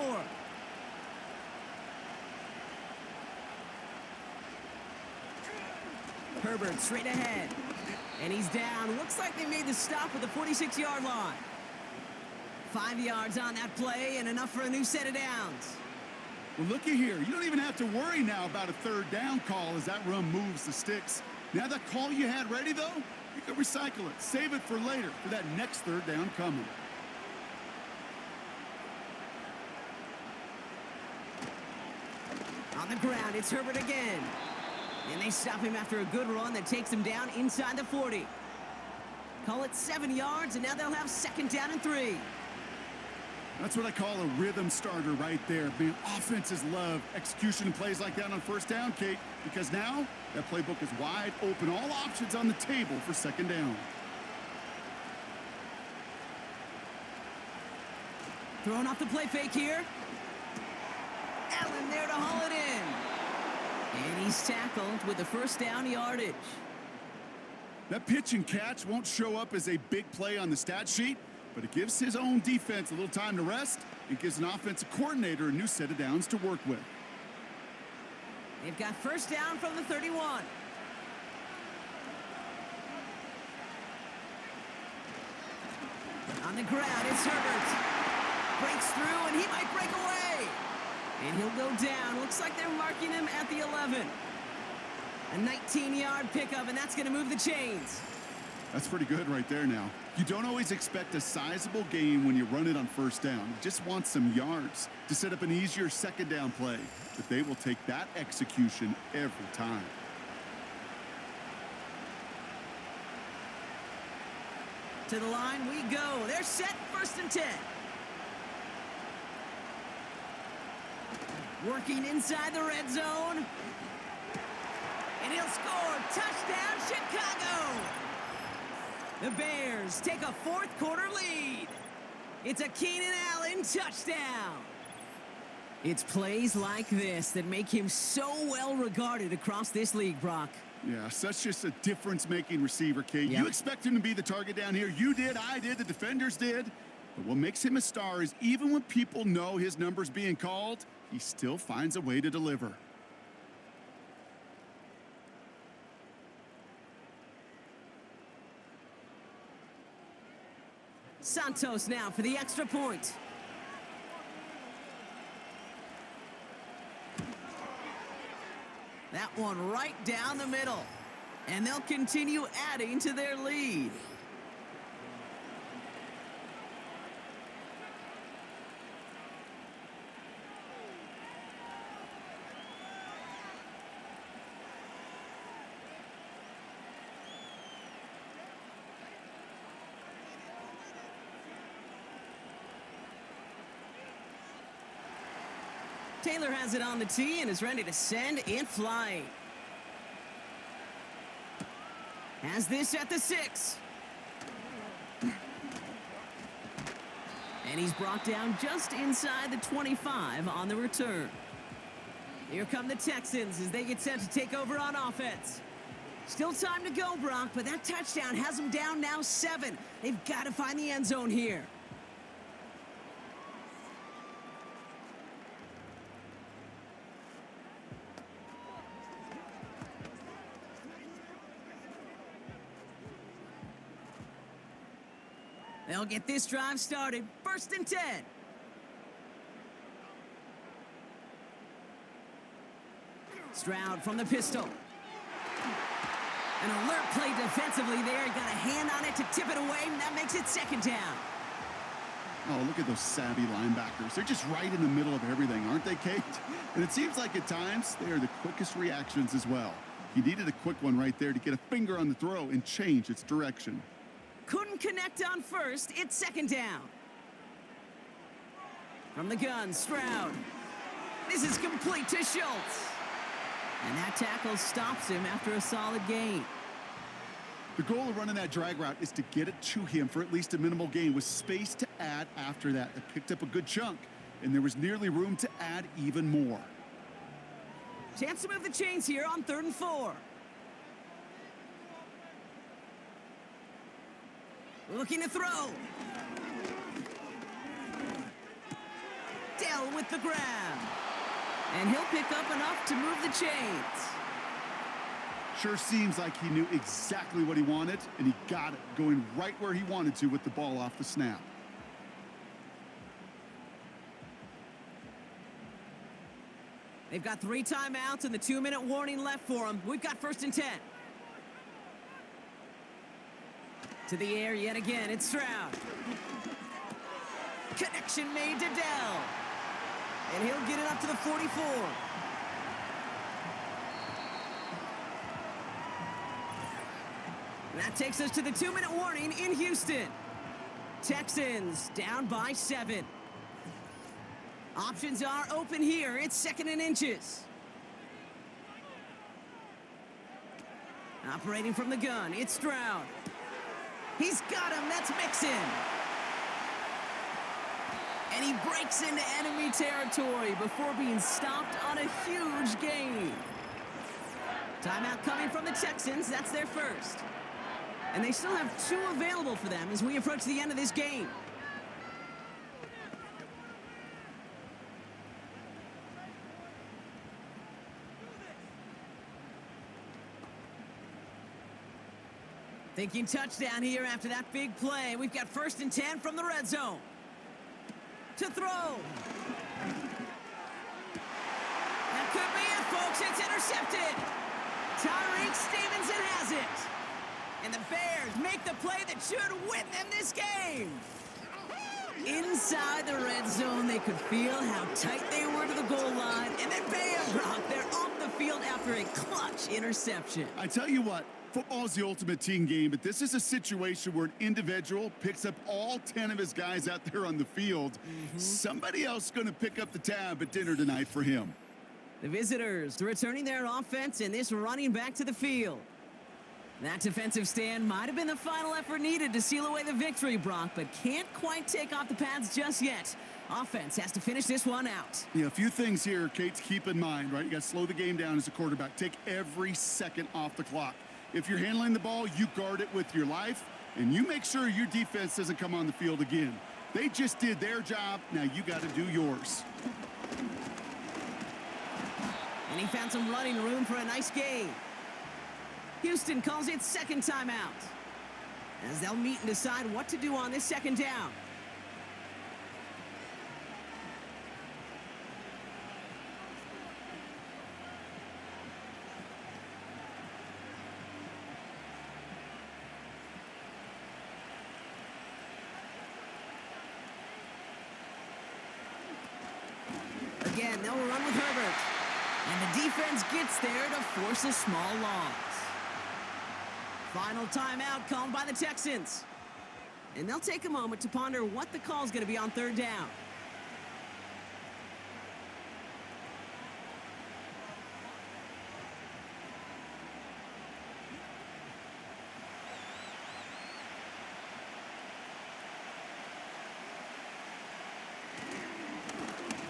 Herbert straight ahead. And he's down. Looks like they made the stop at the 46-yard line. 5 yards on that play and enough for a new set of downs. Well, looky here. You don't even have to worry now about a third down call as that run moves the sticks. Now that call you had ready, though, you can recycle it. Save it for later for that next third down coming. On the ground, it's Herbert again. And they stop him after a good run that takes him down inside the 40. Call it 7 yards, and now they'll have 2nd down and 3. That's what I call a rhythm starter right there. Man, offenses love execution and plays like that on first down, Kate, because now that playbook is wide open. All options on the table for 2nd down. Throwing off the play fake here. Allen there to haul it in. And he's tackled with the first down yardage. That pitch and catch won't show up as a big play on the stat sheet, but it gives his own defense a little time to rest and gives an offensive coordinator a new set of downs to work with. They've got first down from the 31. On the ground, it's Herbert. Breaks through, and he might break away. And he'll go down. Looks like they're marking him at the 11. A 19-yard pickup, and that's going to move the chains. That's pretty good right there now. You don't always expect a sizable gain when you run it on first down. You just want some yards to set up an easier 2nd down play. But they will take that execution every time. To the line we go. They're set, 1st and 10. Working inside the red zone. And he'll score. Touchdown, Chicago! The Bears take a 4th quarter lead. It's a Keenan Allen touchdown. It's plays like this that make him so well regarded across this league, Brock. Yeah, such just a difference-making receiver, Kate. Yep. You expect him to be the target down here. You did, I did, the defenders did. But what makes him a star is even when people know his number's being called, he still finds a way to deliver. Santos now for the extra point. That one right down the middle. And they'll continue adding to their lead. Taylor has it on the tee and is ready to send in flight. Has this at the 6. And he's brought down just inside the 25 on the return. Here come the Texans as they get set to take over on offense. Still time to go, Brock, but that touchdown has them down now 7. They've got to find the end zone here. They'll get this drive started. 1st and 10. Stroud from the pistol. An alert play defensively there. Got a hand on it to tip it away, and that makes it 2nd down. Oh, look at those savvy linebackers. They're just right in the middle of everything, aren't they, Kate? And it seems like at times they are the quickest reactions as well. He needed a quick one right there to get a finger on the throw and change its direction. Couldn't connect on first. It's 2nd down. From the gun, Stroud. This is complete to Schultz. And that tackle stops him after a solid gain. The goal of running that drag route is to get it to him for at least a minimal gain with space to add after that. They picked up a good chunk, and there was nearly room to add even more. Chance to move the chains here on 3rd and 4. Looking to throw. Dell with the grab. And he'll pick up enough to move the chains. Sure seems like he knew exactly what he wanted, and he got it, going right where he wanted to with the ball off the snap. They've got 3 timeouts and the 2-minute warning left for them. We've got 1st and 10. To the air yet again, it's Stroud. Connection made to Dell. And he'll get it up to the 44. And that takes us to the 2-minute warning in Houston. Texans down by 7. Options are open here. It's 2nd and inches. Operating from the gun, it's Stroud. He's got him. That's Mixon. And he breaks into enemy territory before being stopped on a huge gain. Timeout coming from the Texans. That's their first. And they still have 2 available for them as we approach the end of this game. Thinking touchdown here after that big play. We've got 1st and 10 from the red zone. To throw. That could be it, folks. It's intercepted. Tyreek Stevenson has it. And the Bears make the play that should win them this game. Inside the red zone, they could feel how tight they were to the goal line. And then bam, Brock, they're off the field after a clutch interception. I tell you what, football is the ultimate team game, but this is a situation where an individual picks up all 10 of his guys out there on the field. Somebody else is going to pick up the tab at dinner tonight for him. The visitors returning their offense and this running back to the field. That defensive stand might have been the final effort needed to seal away the victory, Brock, but can't quite take off the pads just yet. Offense has to finish this one out. Yeah, a few things here, Kate, to keep in mind, right? You got to slow the game down as a quarterback. Take every second off the clock. If you're handling the ball, you guard it with your life, and you make sure your defense doesn't come on the field again. They just did their job. Now you got to do yours. And he found some running room for a nice gain. Houston calls it 2nd timeout, as they'll meet and decide what to do on this 2nd down. Again, they'll run with Herbert. And the defense gets there to force a small loss. Final timeout called by the Texans. And they'll take a moment to ponder what the call is going to be on 3rd down.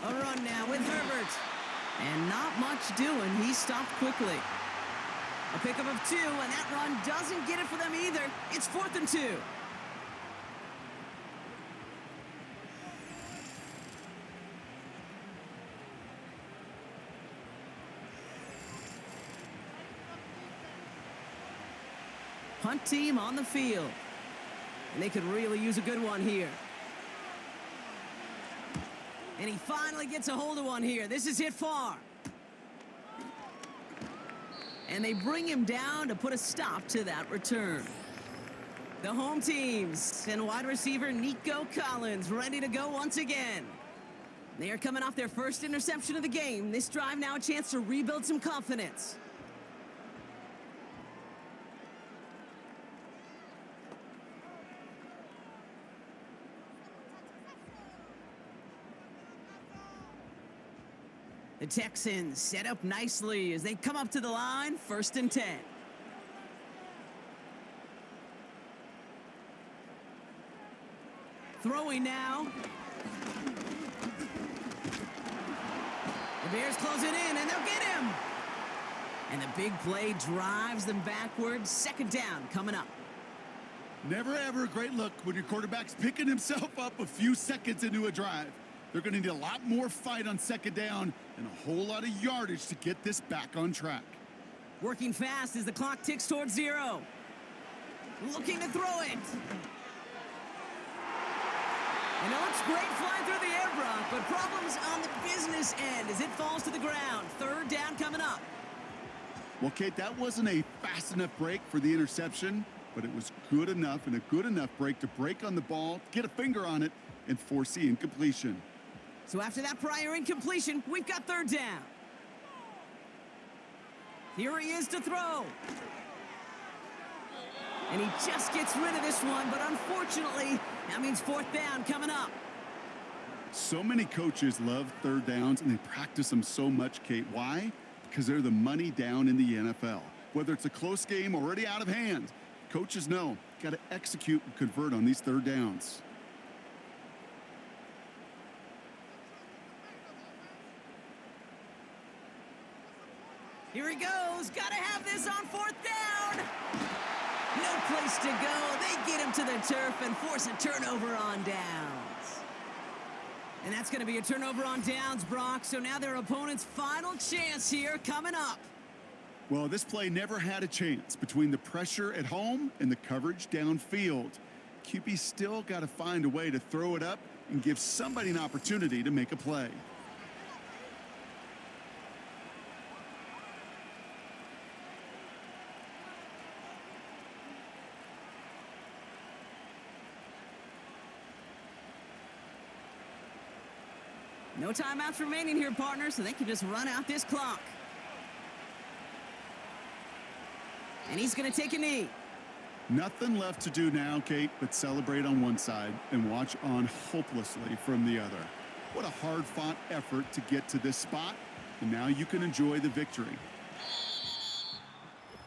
A run now with Herbert. And not much doing. He stopped quickly. A pickup of 2, and that run doesn't get it for them either. It's 4th and 2. Punt team on the field. And they could really use a good one here. And he finally gets a hold of one here. This is hit far. And they bring him down to put a stop to that return. The home teams and wide receiver Nico Collins ready to go once again. They are coming off their first interception of the game. This drive now a chance to rebuild some confidence. The Texans set up nicely as they come up to the line, 1st and 10. Throwing now. The Bears close it in, and they'll get him. And the big play drives them backwards. 2nd down coming up. Never ever a great look when your quarterback's picking himself up a few seconds into a drive. They're going to need a lot more fight on 2nd down and a whole lot of yardage to get this back on track. Working fast as the clock ticks towards 0. Looking to throw it. And it looks great flying through the air, Brock, but problems on the business end as it falls to the ground. 3rd down coming up. Well, Kate, that wasn't a fast enough break for the interception, but it was good enough and a good enough break to break on the ball, get a finger on it, and force the incompletion. So after that prior incompletion, we've got 3rd down. Here he is to throw. And he just gets rid of this one, but unfortunately, that means 4th down coming up. So many coaches love 3rd downs, and they practice them so much, Kate. Why? Because they're the money down in the NFL. Whether it's a close game already out of hand, coaches know, got to execute and convert on these 3rd downs. Here he goes. Got to have this on 4th down. No place to go. They get him to the turf and force a turnover on downs. And that's going to be a turnover on downs, Brock. So now their opponent's final chance here coming up. Well, this play never had a chance between the pressure at home and the coverage downfield. QB still got to find a way to throw it up and give somebody an opportunity to make a play. No timeouts remaining here, partner, so they can just run out this clock. And he's going to take a knee. Nothing left to do now, Kate, but celebrate on one side and watch on hopelessly from the other. What a hard-fought effort to get to this spot, and now you can enjoy the victory.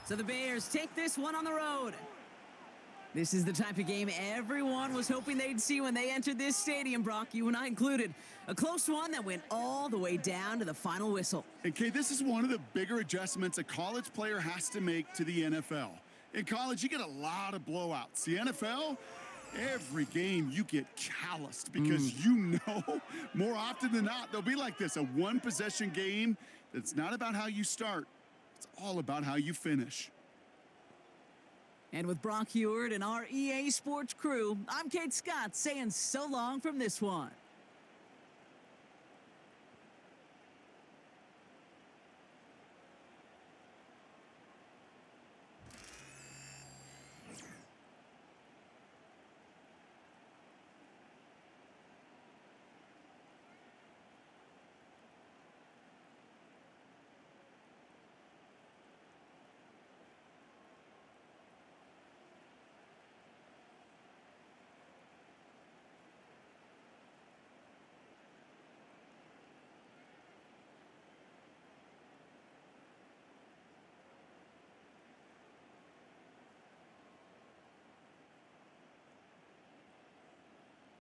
So the Bears take this one on the road. This is the type of game everyone was hoping they'd see when they entered this stadium, Brock, you and I included. A close one that went all the way down to the final whistle. And Kate, this is one of the bigger adjustments a college player has to make to the NFL. In college, you get a lot of blowouts. The NFL, every game you get calloused because you know more often than not they'll be like this, a one-possession game that's not about how you start. It's all about how you finish. And with Brock Heward and our EA Sports crew, I'm Kate Scott saying so long from this one.